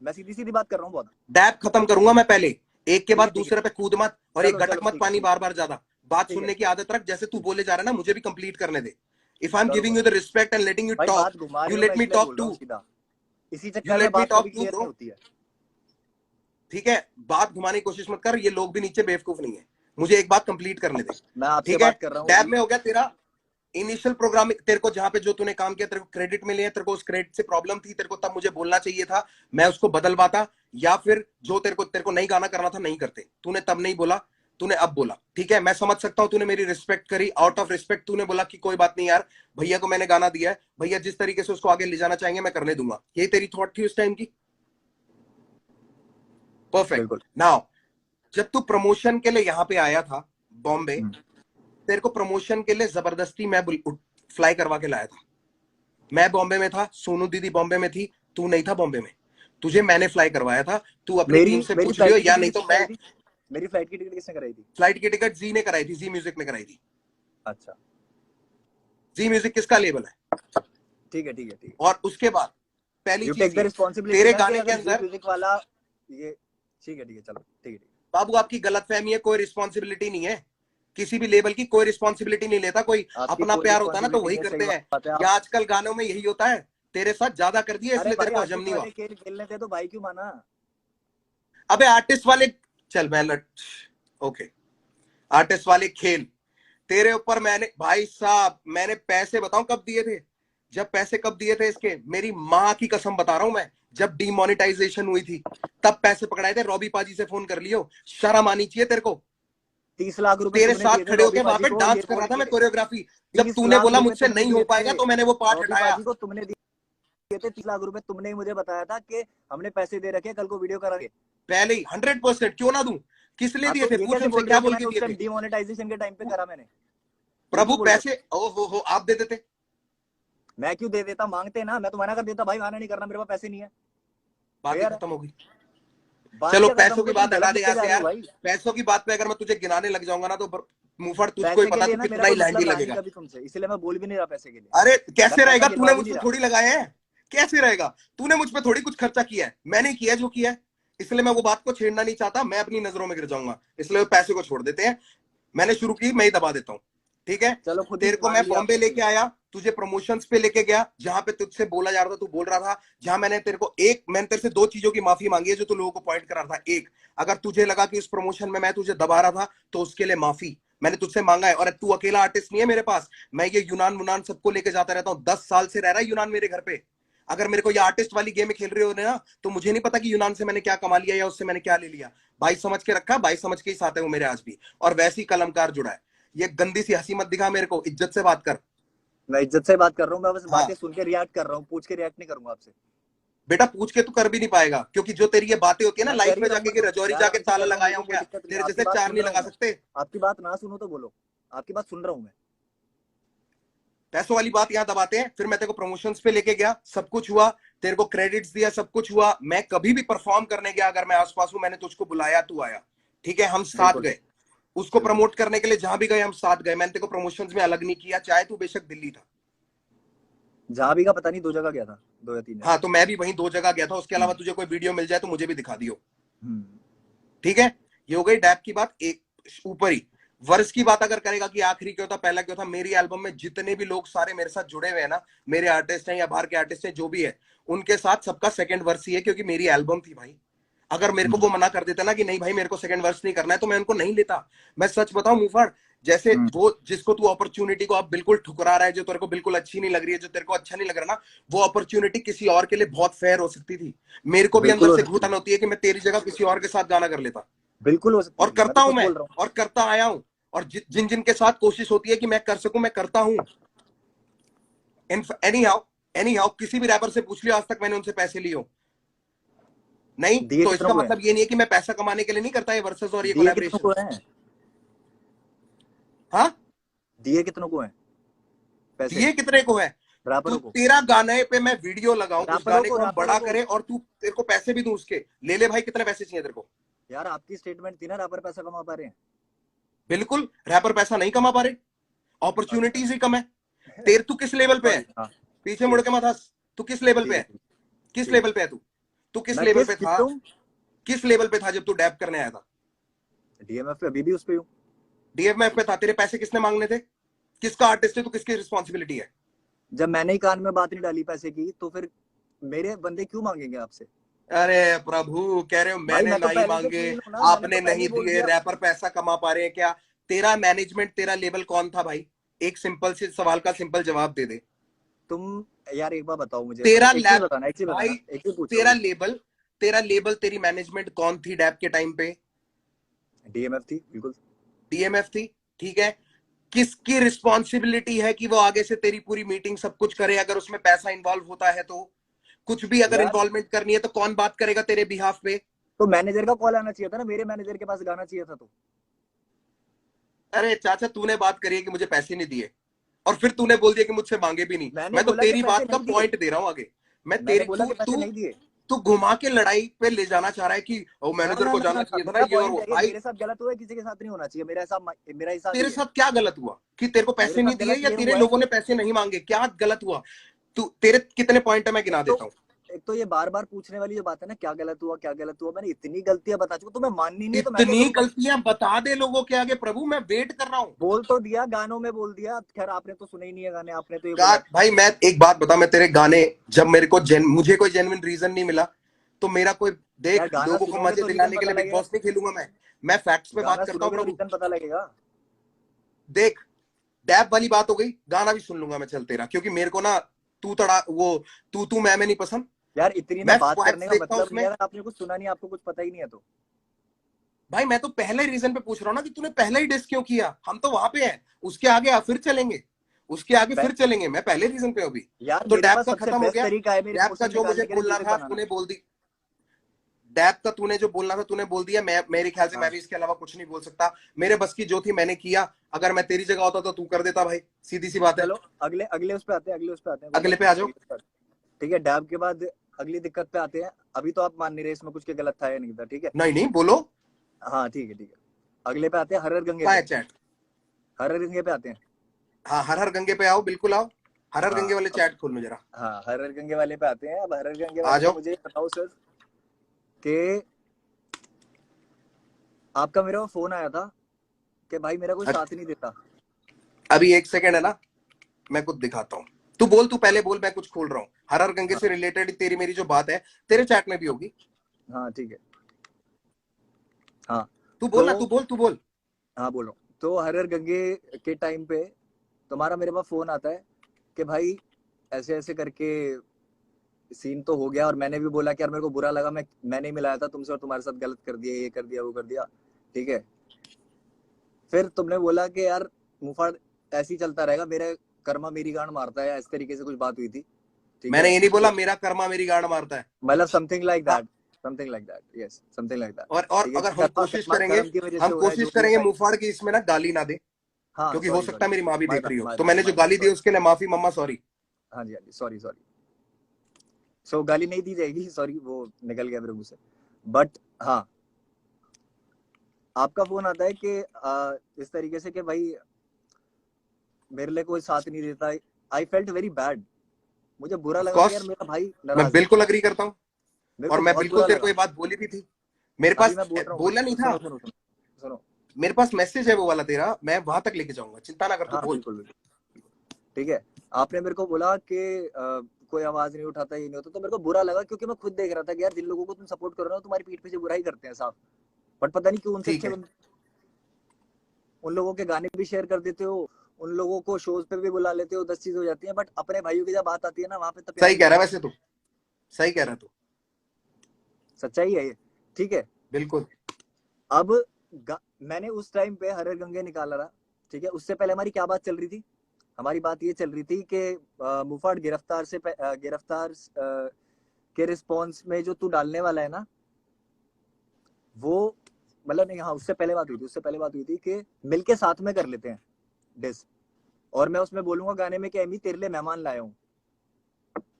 मैं सीधी सीधी बात कर रहा हूँ बहुत। डैप खत्म करूंगा मैं पहले, एक के ठीक है बाद ठीक है, दूसरे पे कूद मत, और एक चलो गटक चलो, मत ठीक है पानी ठीक बार बार ज्यादा। बात है ठीक सुनने है। की आदत रख, जैसे तू बोले जा रहा है ना, मुझे भी कंप्लीट करने दे। इफ आई एम करो गिविंग करो। You the respect and letting you भाई टॉक, बात घुमा रहे यू हो, मैं लेट मी इसलिए टॉक बोल रहा हूँ टू, सीधा। इसी यू चक्कर में लेट मी बात कभी टॉक टू क्लियर नहीं ब्रो। होती है। ठीक है, बात घुमाने की कोशिश मत कर, ये लोग भी नीचे बेवकूफ नहीं है। मुझे एक बात कंप्लीट करने दे। मैं आपसे ठीक है, बात कर रहा हूँ डैब अभी। में हो गया तेरा इनिशियल प्रोग्रामिंग। तेरे को जहां पे जो तूने काम किया, तेरे को क्रेडिट मिले हैं, तेरे को उस क्रेडिट से प्रॉब्लम थी, तेरे को तब मुझे बोलना चाहिए था, मैं उसको बदलवाता। या फिर जो तेरे को नहीं गाना करना था नहीं करते, तूने तब नहीं बोला, तूने अब बोला। ठीक है, मैं समझ सकता हूं, तूने मेरी रिस्पेक्ट करी, आउट ऑफ रिस्पेक्ट तूने बोला कि कोई बात नहीं यार, भैया को मैंने गाना दिया है, भैया जिस तरीके से उसको आगे ले जाना चाहेंगे मैं करने दूंगा। यही तेरी थॉट थी उस टाइम की? परफेक्ट। बिल्कुल। नाउ, जब तू प्रमोशन के लिए यहाँ पे आया था बॉम्बे, हम्म, तेरे को प्रमोशन के लिए जबरदस्ती मैं फ्लाई करवा के लाया था। मैं बॉम्बे में था, सोनू दीदी बॉम्बे में थी, तू नहीं था बॉम्बे में, तुझे मैंने फ्लाई करवाया था। तू अपनी मेरी टीम से मेरी पूछ लियो, फ्लाइट की या टिकट नहीं तो किसने मैं। कराई थी? मेरी फ्लाइट की टिकट किसने कराई थी? फ्लाइट की टिकट जी ने कराई थी, जी म्यूजिक ने कराई थी। अच्छा, जी म्यूजिक किसका लेबल है? ठीक है ठीक है ठीक है। और उसके बाद पहली यू टेक चीज द ये, रिस्पॉन्सिबिलिटी तेरे ना कि गाने के अगर जी अंदर, म्यूजिक वाला ये। ठीक है चलो, ठीक है ठीक बाबू आपकी गलत फहमी है, कोई रिस्पॉन्सिबिलिटी नहीं है, किसी भी लेवल की कोई रिस्पॉन्सिबिलिटी नहीं लेता कोई। है। आपकी अपना पूरी प्यार होता है ना तो रिस्पॉन्सिबिलिटी वही है, करते सही हैं। बात है। या आप आजकल गानों में यही होता है, तेरे साथ ज्यादा कर दिया अरे इसलिए तेरे भाई को हजम आर्टिस्ट नहीं हुआ। वाले खेल खेलने थे तो भाई क्यों माना? अबे आर्टिस्ट वाले, चल मैं लट, ओके, आर्टिस्ट वाले खेल तेरे ऊपर मैंने, भाई साहब मैंने पैसे बताऊं कब दिए थे? जब पैसे कब दिए थे इसके, मेरी माँ की कसम बता रहा हूं मैं, जब डीमोनेटाइजेशन हुई थी तब पैसे पकड़ाए थे। रॉबी पाजी से फोन कर लियो, शर्म आनी चाहिए तेरे को। 30 लाख रुपए तेरे तुमने साथ दिए थे खड़े रॉबी होके वहां पाजी पे को डांस ये कर बोल रहा था के। मैं कोरियोग्राफी। जब 30 तूने लाख बोला रुपए मुझसे तुमने नहीं हो दिए पाएगा थे तो मैंने वो पार्ट रॉबी हटाया। पाजी को, तुमने दिए थे 30 लाख रुपए, तुमने ही मुझे बताया था कि हमने पैसे दे रखे, कल को वीडियो करांगे। पहले ही 100%, क्यों ना दूं? किस लिए हाँ दिए तो थे? ये पूछ कैसे उनसे बोल रहे क्या हो कि बोल के मैंने उस दिए टाइम थे? डिमोनेटाइजेशन के टाइम पे करा मैंने? ये प्रभु क्यों बोल रहे हो? पैसे ओ हो आप दे देते। मैं क्यों दे देता, मांगते ना, मैं तो मना कर देता भाई माना नहीं करना, मेरे पास पैसे नहीं है। बात ही फेयर है। खत्म हो गई। बात चलो क्या खत्म पैसों हो की गई, तुम बात हटा गलत दे लेके यहाँ जा से रहे हो यार। भाई। पैसों की बात पे अगर मैं तुझे गिनाने लग जाऊंगा ना तो मुंहफड़ तुझको ही पैसे के पता, तू लिए ना मेरा कितना ही कोई लैंडी मतलब रहा नहीं लगेगा। कभी तुमसे, इसलिए मैं बोल भी नहीं रहा पैसे के लिए। अरे मैं कैसे पैसा रहेगा? तूने गिनवा भी नहीं मुझसे रहा। थोड़ी लगाया है। कैसे रहेगा? तूने मुझ पे थोड़ी कुछ खर्चा किया है, मैंने ही किया है जो किया है। इसलिए मैं वो बात को छेड़ना नहीं चाहता, मैं अपनी नजरों में गिर जाऊंगा, इसलिए पैसे को छोड़ देते हैं। मैंने शुरू की, मैं ही दबा देता हूँ। ठीक है। चलो खुद ही तेरे को मांग मैं लिया बॉम्बे आपने लेके सही। आया, तुझे प्रमोशंस पे लेके गया, जहां पे तुझसे बोला जा रहा था तू बोल रहा था, जहां मैंने तेरे से दो चीजों की माफी मांगी है जो तू लोगों को पॉइंट करा था। एक, अगर तुझे लगा कि इस प्रमोशन में मैं तुझे दबा रहा था तो उसके लिए माफी मैंने तुझसे मांगा है। और तू अकेला आर्टिस्ट नहीं है मेरे पास, मैं ये यूनान मुनान सबको लेके जाता रहता हूँ। 10 साल से रह रहा है यूनान मेरे घर पे। अगर मेरे को ये आर्टिस्ट वाली गेम खेल रहे हो ना तो मुझे नहीं पता कि यूनान से मैंने क्या कमा लिया या उससे मैंने क्या ले लिया। भाई समझ के रखा, भाई समझ के ही साथ है वो मेरे आज भी। और वैसी कलमकार जुड़ा है। ये गंदी सी हंसी मत दिखा मेरे को, इज्जत से बात कर। मैं इज्जत से बात कर रहा हूँ, मैं बस हाँ बातें सुन के रिएक्ट कर रहा हूँ, पूछ के रिएक्ट नहीं करूंगा आपसे। बेटा, पूछ के तू कर भी नहीं पाएगा, क्योंकि जो तेरी ये बातें होती है ना मैं कर लाइफ ही में रहा हूँ, जाके मैं कि तो रजौरी यार जाके आराम से ताला कर रहा हूँ, मेरे लगाया को हूं कोई क्या? दिक्कत नहीं है, तेरे आपकी जैसे बात चार सुन नहीं रहा हूँ लगा मैं। सकते। आपकी बात ना सुनो तो बोलो, आपकी बात सुन रहा हूँ मैं। पैसों वाली बात यहाँ दबाते हैं। फिर मैं तेरे को प्रमोशंस पे लेके गया, सब कुछ हुआ, तेरे को क्रेडिट्स दिया, सब कुछ हुआ। मैं कभी भी परफॉर्म करने गया, अगर मैं आसपास हूं, मैंने तुझको बुलाया, तू आया। ठीक है, हम साथ बिल्कुल गए। उसको बिल्कुल। प्रमोट करने के लिए जहां भी गए हम साथ गए। मैंने तेरे को प्रमोशंस में अलग नहीं किया, चाहे तू बेशक दिल्ली था। जहां भी का पता नहीं, 2 जगह गया था, 2 या 3 जगह। हाँ तो मैं भी वहीं 2 जगह गया था, उसके अलावा हम्म तुझे कोई वीडियो मिल जाए तो मुझे भी दिखा दियो। हम्म। ठीक है। ये हो गई डैप की बात। एक ऊपर ही वर्ष की बात अगर करेगा कि आखिरी क्यों था, पहला क्यों था, मेरी एल्बम में जितने भी लोग सारे मेरे साथ जुड़े हुए हैं ना, मेरे आर्टिस्ट हैं या बाहर के आर्टिस्ट हैं, जो भी है, उनके साथ सबका सेकंड वर्ष ही है, क्योंकि मेरी एल्बम थी भाई। अगर मेरे को वो मना कर देता ना कि नहीं भाई मेरे को सेकंड वर्ष नहीं करना है, तो मैं उनको नहीं लेता। मैं सच बताऊं मुफड़, जैसे हम्म। वो जिसको तू अपॉर्चुनिटी को आप बिल्कुल ठुकरा रहा है, जो तेरे को बिल्कुल अच्छी नहीं लग रही है, जो तेरे को अच्छा नहीं लग रहा ना, वो अपॉर्चुनिटी किसी और के लिए बहुत फेयर हो सकती थी। मेरे को भी बिल्कुल अंदर हो से सकती घुटन थी, होती है कि मैं तेरी जगह किसी और के साथ गाना कर लेता। बिल्कुल हो सकती और थी, मैं करता तो हूं खुद मैं, बोल रहा हूँ। और करता आया हूं। और जिन जिन के साथ कोशिश होती है कि मैं कर सकूं, मैं करता हूं। एनी हाउ, किसी भी रैपर से पूछ लियो, आज तक मैंने उनसे पैसे लिए हो? नहीं। दिए तो कितनों इसका को है? मतलब ये नहीं है कि मैं पैसा कमाने के लिए नहीं करता ये वर्सेस और ये दिए कितनों कोलैबोरेशन। को है? हाँ। दिए कितनों को है पैसे? दिए कितने को है? तू रैपरों को? तेरा गाने पे मैं वीडियो लगाऊं, उस रैपरों गाने को, को हम रैपरों बड़ा को। करें, और तू तेरे को पैसे भी दूं उसके, ले ले भाई, कितने पैसे चाहिए तेरे को? यार आपकी स्टेटमेंट थी ना, रैपर पैसा कमा पा रहे हैं। बिल्कुल, रैपर पैसा नहीं कमा पा रहे, अच्छा अपॉर्चुनिटीज ही कम है। तेरे तू किस लेवल पे है? सॉरी, हाँ पीछे मुड़ ठीक के मत हंस। तू किस लेवल पे ठीक है है? ठीक किस ठीक है। लेवल पे है तू? तू किस मैं लेवल किस पे किस था? पे हूँ? किस लेवल पे था जब तू डैप करने आया था? डीएमएफ पे अभी भी उस पे हूँ। डीएमएफ पे था। तेरे पैसे किसने मांगने थे? किसका आर्टिस्ट है तू? किसकी रिस्पॉन्सिबिलिटी है? जब मैंने ही कान में बात नहीं डाली पैसे की, तो फिर मेरे बंदे क्यों मांगेंगे आपसे? अरे प्रभु, कह रहे हो भाई मैंने मैं तो नहीं पहले से मांगे, क्लीन हूँ ना, मैंने तो आपने पहले नहीं ही बोल दिए, दिया। रैपर पैसा कमा पा रहे हैं क्या? तेरा मैनेजमेंट, तेरा लेबल कौन था भाई? एक सिंपल सी सवाल का सिंपल जवाब दे दे। तुम यार एक बार बताओ मुझे, बस तेरा एक चीज लैब बताना, एक चीज भाई, बताना, एक चीज पूछ रहा तेरा हूँ। लेबल, तेरा लेबल, तेरी मैनेजमेंट कौन थी डैप के टाइम पे? डीएमएफ थी बिल्कुल। डीएमएफ थी। ठीक है। किसकी रिस्पॉन्सिबिलिटी है कि वो आगे से तेरी पूरी मीटिंग सब कुछ करे? अगर उसमें पैसा इंवॉल्व होता है तो कुछ भी अगर यार इन्वॉल्वमेंट करनी है तो कौन बात करेगा तेरे बिहाफ पे? तो मैनेजर का कॉल आना चाहिए था ना, मेरे मैनेजर के पास गाना चाहिए था तो। अरे चाचा, तूने बात करी है कि मुझे पैसे नहीं दिए, और फिर तूने बोल दिया कि मुझसे मांगे भी नहीं। मैंने मैं तो बोला कि तेरी पैसे बात का नहीं दिए, पॉइंट दे रहा हूं आगे। मैं मैंने तेरी बोला तू कि पैसे तू नहीं दिए। तू घुमा के लड़ाई पे ले जाना चाह रहा है कि ओ ना मैनेजर ना को ना जाना ना, चाहिए था ना मेरा ये और पॉइंट वो। है कि भाई मेरे साथ गलत हुआ है, किसी के साथ नहीं होना चाहिए, मेरा हिसाब, मेरा हिसाब तेरे ये है। साथ क्या गलत हुआ कि तेरे को मेरे पैसे नहीं साथ दिए, गलत या ये तेरे हुआ है लोगों कि ने पैसे नहीं मांगे? क्या गलत हुआ? तू तेरे कितने पॉइंट है मैं एक गिना तो देता हूँ। एक तो ये बार बार पूछने वाली जो बात है ना, क्या गलत हुआ क्या गलत हुआ, मैंने इतनी गलतियां बता चुका, तुम्हें माननी नहीं है तो मैं क्या इतनी करूं फिर? गलतियां बता दे लोगों के आगे प्रभु, मैं वेट कर रहा हूँ। बोल तो दिया, गानों में बोल दिया, खैर आपने तो सुने ही नहीं है गाने, आपने तो ये बोला यार भाई मैं एक बात बता, मैं तेरे गाने, जब मुझे कोई जेन्युइन रीजन नहीं मिला तो मेरा कोई, यार देख गाना लोगों को सुनोगे मजे तो रीजन दिलाने के पता लिए बिग लगेगा। बॉस नहीं खेलूंगा मैं फैक्ट्स पे बात गाना करता हूँ सुनोगे तो प्रभु। रीजन पता लगेगा। देख, डैप वाली बात हो गई, गाना भी सुन लूंगा मैं चल तेरा, क्योंकि मेरे को ना तू तड़ा वो तू मैं नहीं पसंद। यार इतनी ना मैं बात करने फैक्ट्स का देखता हूँ मतलब नहीं उसमें। है, अगर आपने कुछ सुना नहीं, आपको कुछ पता ही नहीं है तो। भाई मैं तो पहले रीजन पे पूछ रहा हूँ ना कि तूने पहले ही डिस क्यों किया, हम तो वहां पे हैं, उसके आगे फिर चलेंगे, उसके आगे फिर चलेंगे, मैं पहले रीजन पे हूँ अभी। यार तो मेरे डैब पास का सबसे खत्म हो बेस्ट गया, तरीका है मेरी डैब का इमोशन जो मुझे निकालने के लिए बोलना म्यूजिक था बनाना। तूने बोल दी, डैब का तूने जो बोलना था तूने बोल दिया, मैं मेरे ख्याल से मैं हाँ भी इसके अलावा कुछ नहीं बोल सकता, मेरे बस की जो थी मैंने किया, अगर मैं तेरी जगह होता तो तू कर देता भाई, सीधी सी बात है। चलो अगले अगले उस पे आते हैं, अगले उस पे आते हैं, कोई अगले बात पे नहीं, आ जाओ। अगले उस पे आते हैं। ठीक है, डैब के बाद अगली दिक्कत पे आते हैं। अभी तो आप मान नहीं रहे इसमें कुछ के गलत था या नहीं था, ठीक है। नहीं नहीं बोलो। हाँ ठीक है ठीक है, अगले पे आते हैं, हर हर गंगे कहाँ पे। है चैट? हर हर गंगे पे आते हैं। हाँ हर हर गंगे पे आओ, बिल्कुल आओ, हर हर हाँ गंगे वाले अब, चैट खोल लो जरा। हाँ हर हर गंगे वाले पे आते हैं। अब हर हर गंगे आ वाले में जाओ। मुझे बताओ सर कि आपका मेरे को फोन आया था कि भाई मेरा कोई साथ नहीं देता। अभी एक सेकंड है ना, मैं कुछ दिखाता हूँ, तू बोल, तू पहले बोल, मैं कुछ खोल रहा हूँ। हर हर गंगे हाँ से रिलेटेड तेरी मेरी जो बात है तेरे चैट में भी होगी। हाँ ठीक है। हाँ तू बोल तो ना, तू बोल, तू बोल। हाँ बोलो। तो हर हर गंगे के टाइम पे तुम्हारा मेरे पास फोन आता है कि भाई ऐसे ऐसे करके सीन तो हो गया, और मैंने भी बोला कि यार मेरे को बुरा लगा, मैं नहीं मिलाया था तुमसे और तुम्हारे साथ गलत कर दिया, ये कर दिया वो कर दिया, ठीक है। फिर तुमने बोला कि यार मुफाड़ ऐसे ही चलता रहेगा, मेरे कर्मा मेरी गांड मारता है, इस तरीके से कुछ बात हुई थी, ठीक मैंने है। ये नहीं तो बोला मेरा कर्मा मेरी गांड मारता है। मतलब समथिंग लाइक हाँ, that, something like that, yes something like that, और ठीक है। अगर हम कर्मा कोशिश कर्मा करेंगे, कर्म की वजह से हम हो रहा है जो कोशिश भी करेंगे है। मुफाड़ की इसमें ना गाली ना दे, हाँ क्योंकि हो सॉरी सकता सॉरी है मेरी माँ भी माय देख बैड रही हो, माय तो बैड मैंने जो माय बैड गाली दी सॉरी। उसके लिए माफी मम्मा, सॉरी। हाँ जी हाँ जी सॉरी सॉरी। सो गाली नहीं दी जाएगी, सॉरी वो निकल गया मेरे मुंह से। बट हाँ, आपका फोन आता है कि इस तरीके से कि भाई मेरे लिए कोई साथ नहीं देता। आई फेल्ट वेरी बैड, मुझे बुरा ऑफ लगा कि यार कोर्स, मेरा भाई मैं नाराज है। बिल्कुल अग्री करता हूँ, मेरे और को मैं बहुत बिल्कुल बुरा तेरे को लगा। ये बात बोली भी थी। मेरे अभी पास मैं बोल रहा हूँ, बोला नहीं था, सुनो सुनो सुनो सुनो। मेरे पास मैसेज है वो वाला तेरा, मैं वहां तक लेके जाऊंगा, चिंता ना कर, तू हाँ बोल। बिल्कुल बिल्कुल, ठीक है। आपने मेरे को बोला कि कोई आवाज नहीं उठाता, ये नहीं होता, तो मेरे को बुरा लगा, क्योंकि मैं खुद देख रहा था कि यार जिन लोगों को तुम सपोर्ट कर रहे हो तुम्हारी पीठ पीछे बुराई करते हैं साफ। बट पता नहीं क्यों उनसे ठीक अच्छे है। उन लोगों के गाने भी शेयर कर देते हो, उन लोगों को शोज पे भी बुला लेते हो, 10 चीज हो जाती है, बट अपने भाइयों की जब बात आती है ना, वहां पे तो प्यार सही ही कह नहीं रहा है करते। वैसे तू, सही कह रहा है तू, सच्चाई है ये, ठीक है। बिल्कुल। अब मैंने उस टाइम पे हर हर गंगे निकाला रहा, ठीक है। उससे पहले हमारी क्या बात चल रही थी? हमारी बात ये चल रही थी कि मुफाड़ गिरफ्तार से गिरफ्तार के रिस्पॉन्स में जो तू डालने वाला है ना, वो मतलब नहीं, हाँ उससे पहले बात हुई थी, उससे पहले बात हुई थी कि मिलके साथ में कर लेते हैं डिस, और मैं उसमें बोलूंगा गाने में कि एमी तेरे लिए मेहमान लाया हूँ।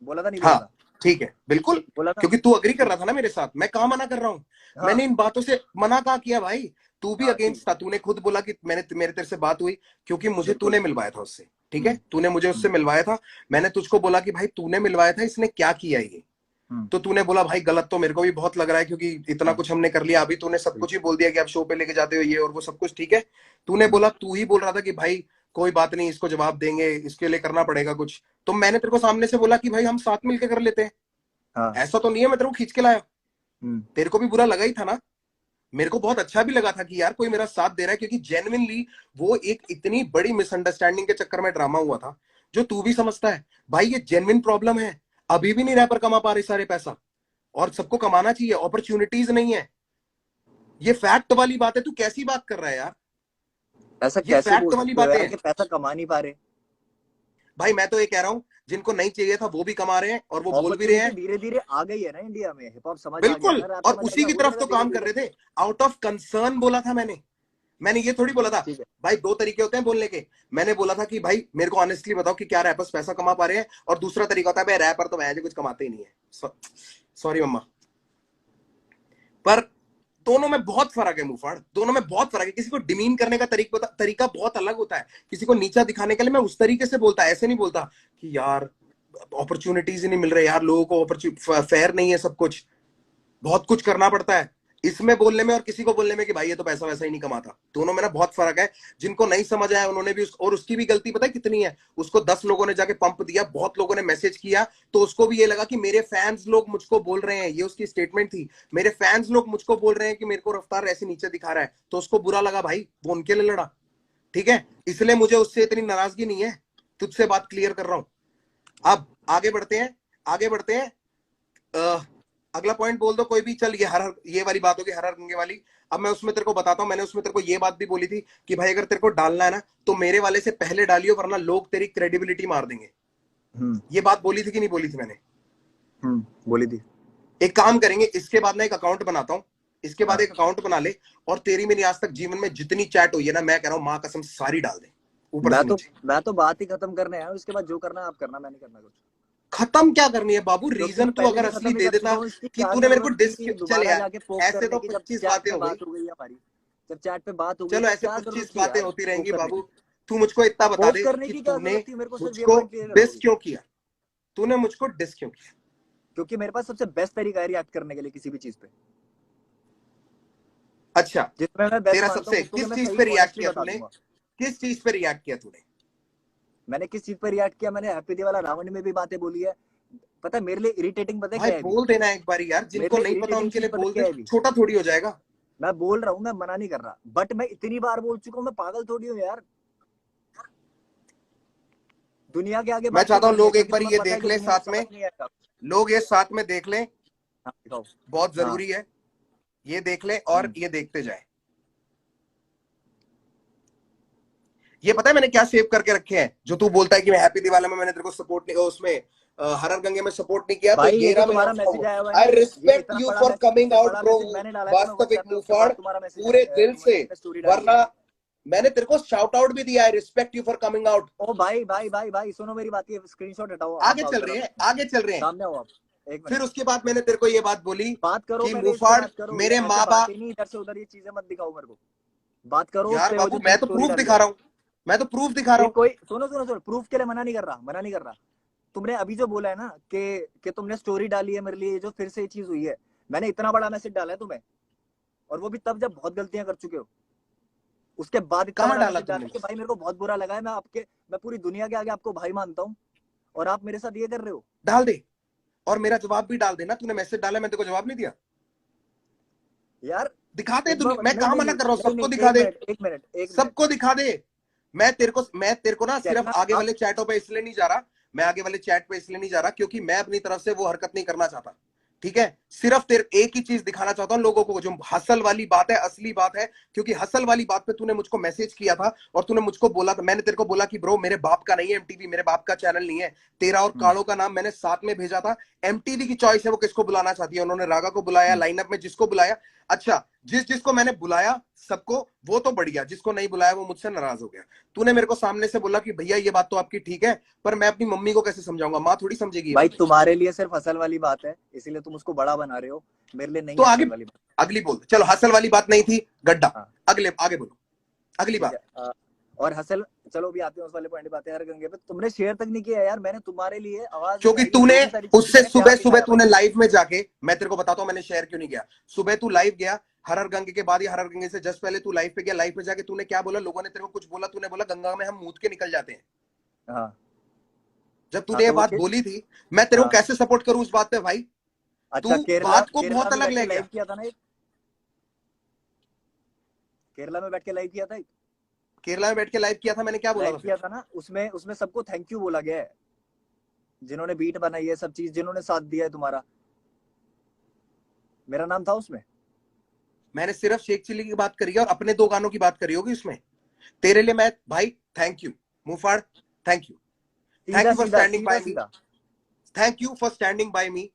बोला था नहीं बोला हाँ था? ठीक है, बिल्कुल। बोला था। क्योंकि तू अग्री कर ठीक रहा है, था ना मेरे साथ, मैं कहाँ मना कर रहा हूँ, हाँ मैंने इन बातों से मना कहाँ किया भाई, तू भी हाँ ठीक अगेंस्ट है, था, तूने खुद बोला कि मैंने मेरे तेरे से बात हुई, क्योंकि मुझे बिल्कुल। तूने मिलवाया था उससे, ठीक है, तूने मुझे उससे हम्म, मिलवाया था। मैंने तुझको बोला कि भाई तूने मिलवाया था, इसने क्या किया ये, हम्म, तो तूने बोला भाई गलत तो मेरे को भी बहुत लग रहा है, क्योंकि इतना हाँ कुछ हमने कर लिया, अभी तूने सब कुछ ही बिल्कुल। बोल दिया कि आप शो पे लेके जाते हो ये और वो सब कुछ, ठीक है। तूने हम्म, बोला, तू ही बोल रहा था कि भाई कोई बात नहीं, इसको जवाब देंगे, इसके लिए करना पड़ेगा कुछ, तो मैंने तेरे को सामने से बोला कि भाई हम साथ मिलकर कर लेते हैं, हाँ। ऐसा तो नहीं है मैं तेरे को खींच के लाया। हम्म, तेरे को भी बुरा लगा ही था ना, मेरे को बहुत अच्छा भी लगा था कि यार कोई मेरा साथ दे रहा है, क्योंकि जेन्युइनली वो एक इतनी बड़ी मिसअंडरस्टैंडिंग के चक्कर में ड्रामा हुआ था, जो तू भी समझता है भाई, ये जेन्युइन प्रॉब्लम है। अभी भी नहीं रैपर कमा पा रहे सारे पैसा, और सबको कमाना चाहिए, अपॉर्चुनिटीज नहीं है, ये फैक्ट वाली बात है, तू कैसी बात कर रहा है यार, ऐसा ये कैसे फैक्ट बोल वाली सकते हो बातें यार हैं। कि पैसा कमा नहीं पा रहे? भाई मैं तो ये कह रहा हूं, जिनको नहीं चाहिए था वो भी कमा रहे हैं, और वो बोल भी रहे अपॉर्चुनिटी हैं। धीरे धीरे आ गई है ना इंडिया में, हिप हॉप समझ आ गया बिल्कुल, ना, रैप और समझ आ उसी गया, की हो तरफ जाएगा तो धीरे काम कर धीरे। रहे थे, आउट ऑफ कंसर्न बोला था मैंने, मैंने ये थोड़ी बोला था। ठीक है। भाई दो तरीके होते हैं बोलने के, मैंने बोला था कि भाई मेरे को ऑनेस्टली बताओ कि क्या रैपर्स पैसा कमा पा रहे हैं, और दूसरा तरीका होता है भाई रैपर तो मैं कुछ कमाते ही नहीं है, सॉरी मम्मा। पर दोनों में बहुत फर्क है मुफाड़, दोनों में बहुत फर्क है, किसी को डिमीन करने का तरीका बहुत अलग होता है, किसी को नीचा दिखाने के लिए मैं उस तरीके से बोलता, ऐसे नहीं बोलता कि यार अपॉर्चुनिटीज ही नहीं मिल रहे यार, लोगों को फेयर नहीं है सब कुछ, बहुत कुछ करना पड़ता है इसमें बोलने में, और किसी को बोलने में कि भाई ये तो पैसा वैसा ही नहीं कमाता, दोनों में ना बहुत फर्क है। जिनको नहीं समझ आया उन्होंने भी और उसकी भी गलती पता है कितनी है, उसको 10 लोगों ने जाके पंप दिया, बहुत लोगों ने मैसेज किया, तो उसको भी ये लगा कि मेरे फैंस लोग मुझको बोल रहे हैं, ये उसकी स्टेटमेंट थी, मेरे फैंस लोग मुझको बोल रहे हैं कि मेरे को रफ्तार ऐसे नीचे दिखा रहा है, तो उसको बुरा लगा भाई, वो उनके लिए लड़ा, ठीक है, इसलिए मुझे उससे इतनी नाराजगी नहीं है, तुझसे बात क्लियर कर रहा हूं। अब आगे बढ़ते हैं, आगे बढ़ते हैं। अगला पॉइंट बोल दो कोई भी। चल ये वाली बात होगी हर हर गंगे वाली। अब मैं उसमें तेरे को बताता हूँ, मैंने उसमें तेरे को ये बात भी बोली थी कि भाई अगर तेरे को डालना है ना तो मेरे वाले से पहले डालियो, वरना लोग तेरी क्रेडिबिलिटी मार देंगे। ये बात बोली थी कि नहीं बोली थी मैंने? बोली थी। एक काम करेंगे, इसके बाद ना एक अकाउंट बनाता हूँ, इसके बाद हाँ। एक अकाउंट बना ले, और तेरी मेरी आज तक जीवन में जितनी चैट हुई है ना, मैं कह रहा हूँ माँ कसम सारी डाल दे ऊपर से नीचे। मैं तो बात ही खत्म करने आया हूँ, उसके बाद जो करना आप करना, मैं नहीं करना कुछ। खत्म क्या करनी है बाबू? क्योंकि रीजन मैं तू पहले अगर भी असली खत्म ही दे कर चुका देता हूँ, इसकी कि क्या तूने मेरे को जरूरत थी चल दोबारा यार, जाके पोक ऐसे करने तो की, जब 25 चैट बातें पे हो गई। बात हो गई हमारी, जब चैट पे बात हो गई चलो तो ऐसे क्या जरूरत 25 थी बातें यार होती पोक रहेंगी करने बाबू। की? तू मुझको इतना बता पोक दे करने कि की क्या तूने जरूरत थी? मेरे को सिर्फ ये मुझको पॉइंट क्लियर डिस करोगे? क्यों किया? तूने मुझको डिस क्यों किया? क्योंकि मेरे पास सबसे बेस्ट तरीका है रिएक्ट करने के लिए किसी भी चीज पे, अच्छा, जिसमें मैं बेस्ट तेरा मानता हूँ सबसे उसको कि किस मैं चीज सही पे रिएक्ट ऑनेस्टली किया बता तूने? दूंगा। किस चीज पे रिएक्ट किया तूने? मैंने किस चीज पे रिएक्ट किया? मैंने हैप्पी दिवाला रावण में भी बातें बोली है। पता है मेरे लिए इरिटेटिंग पता है भाई क्या है अभी? बोल देना एक बार यार, मेरे जिनको लिए नहीं पता इरिटेटिंग उनके चीज लिए पता है बोल क्या दे, है अभी? छोटा थोड़ी हो जाएगा। मैं बोल रहा हूँ, मैं मना नहीं कर रहा, बट मैं इतनी बार बोल चुका हूँ, मैं पागल थोड़ी हूँ यार। दुनिया के आगे मैं बात क्यों चाहता हूँ करनी है? लोग एक क्योंकि बार तुम्हें ये पता है देख कि ले दुनिया को साथ समझ में, नहीं आएगा। लोग ये साथ में देख लें, हाँ दिखाओ। बहुत हाँ। जरूरी है। ये देख ले और ये देखते जाए। ये पता है मैंने क्या सेव करके रखे हैं? जो तू बोलता है कि मैं हैप्पी दिवाली में मैंने तेरे को सपोर्ट नहीं, उसमें हर हर गंगे में सपोर्ट नहीं किया, तो भाई ये ये जो रहा मेरा तुम्हारा मैसेज फॉर्म। आया हुआ है ना, आई ये रिस्पेक्ट इतना यू बड़ा फॉर मैसेज, कमिंग इससे आउट बड़ा ब्रो। मैसेज मैंने डाला था तुम्हें वास्तविक व्हाट्सएप में, उसके बाद मुफाड़ तुम्हारा मैसेज पूरे दिल से, मैंने स्टोरी डाली है। वरना मैंने तेरे को शाउट आउट भी दिया है, respect you for coming out. ओ भाई भाई भाई भाई सुनो मेरी बात, ये स्क्रीनशॉट हटाओ, आगे आप आओ चल जरा रहे हैं, सामने। आगे चल रहे हैं। सामने आओ आप, एक फिर मिनट। उसके बाद मैंने तेरे को ये बात बोली बात करो कि पहले, इस पे मुफाड़ बात करो, ये मेरे ऐसे माँ बात बाप। ही नहीं, इधर से उधर ये चीजें मत दिखाओ मेरे को। बात करो उस यार पे, वो बाबू जो मैं तुमने तो स्टोरी प्रूफ डाली दिखा है। रहा हूँ, मैं तो प्रूफ दिखा रहा ये हूँ। कोई सुनो सुनो सुनो, प्रूफ के लिए मना नहीं कर रहा, मना नहीं कर रहा। तुमने अभी जो बोला है ना कि तुमने स्टोरी डाली है मेरे लिए, जो फिर से ये चीज हुई है, मैंने इतना बड़ा मैसेज डाला है तुम्हें, और वो भी तब जब बहुत गलतियां कर चुके हो। उसके बाद इतना कहाँ बड़ा डाला मैसेज तूने? डाला कि भाई मेरे को बहुत बुरा लगा है, मैं पूरी दुनिया के आगे आपको भाई मानता हूँ, और आप मेरे साथ ये कर रहे हो। डाल दे, और मेरा जवाब भी डाल देना। तूने मैसेज डाला, मैं तेरे को जवाब नहीं दिया? यार दिखाते एक बार दुनिया, मैं नहीं कहाँ नहीं मना नहीं कर रहा हूँ, नहीं सबको नहीं, दिखा एक दे, मिनट एक मिनट एक मिनट। सबको दिखा दे। मैं तेरे को ना सिर्फ कहना आगे आप, वाले चैटों पे इसलिए नहीं जा रहा, मैं आगे वाले चैट पे इसलिए नहीं जा रहा क्योंकि मैं अपनी तरफ से वो हरकत नहीं करना चाहता। ठीक है, सिर्फ तेरे एक ही चीज दिखाना चाहता हूं लोगों को, जो हसल वाली बात है, असली बात है। क्योंकि हसल वाली बात पे तूने मुझको मैसेज किया था, और तूने मुझको बोला था, मैंने तेरे को बोला कि ब्रो मेरे बाप का नहीं है एमटीवी, मेरे बाप का चैनल नहीं है। तेरा और कालो का नाम मैंने साथ में भेजा था। एमटीवी की चॉइस है वो किसको बुलाना चाहती है, उन्होंने रागा को बुलाया, लाइनअप में जिसको बुलाया। अच्छा, जिसको मैंने बुलाया सबको, वो तो बढ़िया, जिसको नहीं बुलाया वो मुझसे नाराज हो गया। तूने मेरे को सामने से बोला कि भैया ये बात तो आपकी ठीक है, पर मैं अपनी मम्मी को कैसे समझाऊंगा? माँ थोड़ी समझेगी ये भाई बात। तुम्हारे लिए सिर्फ हसल वाली बात है, इसीलिए तुम उसको बड़ा बना रहे हो, मेरे लिए नहीं तो है आगे, हसल वाली बात। अगली बोल। चलो हसल वाली बात नहीं थी, गड्ढा। हाँ अगले आगे बोलो, अगली ठीक बात। है। और हसल, चलो भी आते हैं उस वाले पॉइंट पे, आते हैं हर गंगे पे। तुमने शेयर तक नहीं किया यार, मैंने तुम्हारे लिए आवाज क्योंकि उठाई है, तूने जो भी सारी चीजें उससे मैंने सुबह प्यार सुबह दिखाया भाई। तूने लाइव में जाके, मैं तेरे को बताता हूं मैंने शेयर क्यों नहीं किया। सुबह तू लाइव गया, हर हर गंगे के बाद या हर हर गंगे से जस्ट पहले तू लाइव पे गया। लाइव पे जाके तूने क्या बोला? लोगों ने तेरे को कुछ बोला, तूने बोला गंगा में हम मूत के निकल जाते हैं। हाँ जब हाँ तूने ये तो वो बात बोली थी, मैं तेरे को हाँ। कैसे सपोर्ट करूं उस बात पे भाई? अच्छा, तू केरला बात को केरला बहुत में अलग बैठ के ले लाइव गया। किया था ना एक, केरला में बैठ के लाइव किया था एक, केरला में बैठ के लाइव किया था, मैंने क्या बोला लाइव था फिर? किया था ना, उसमें उसमें सबको थैंक यू बोला गया है, जिन्होंने बीट बनाई है, सब चीज जिन्होंने साथ दिया है तुम्हारा, मेरा नाम था उसमें। मैंने सिर्फ शेख चिल्ली की बात करी है, और अपने 2 गानों की बात करी होगी उसमें। तेरे लिए मैं भाई थैंक यू मुफाड़, थैंक यू। थैंक सीधा यू फॉर सीधा स्टैंडिंग सीधा बाय मी, सीधा। Thank you for standing by me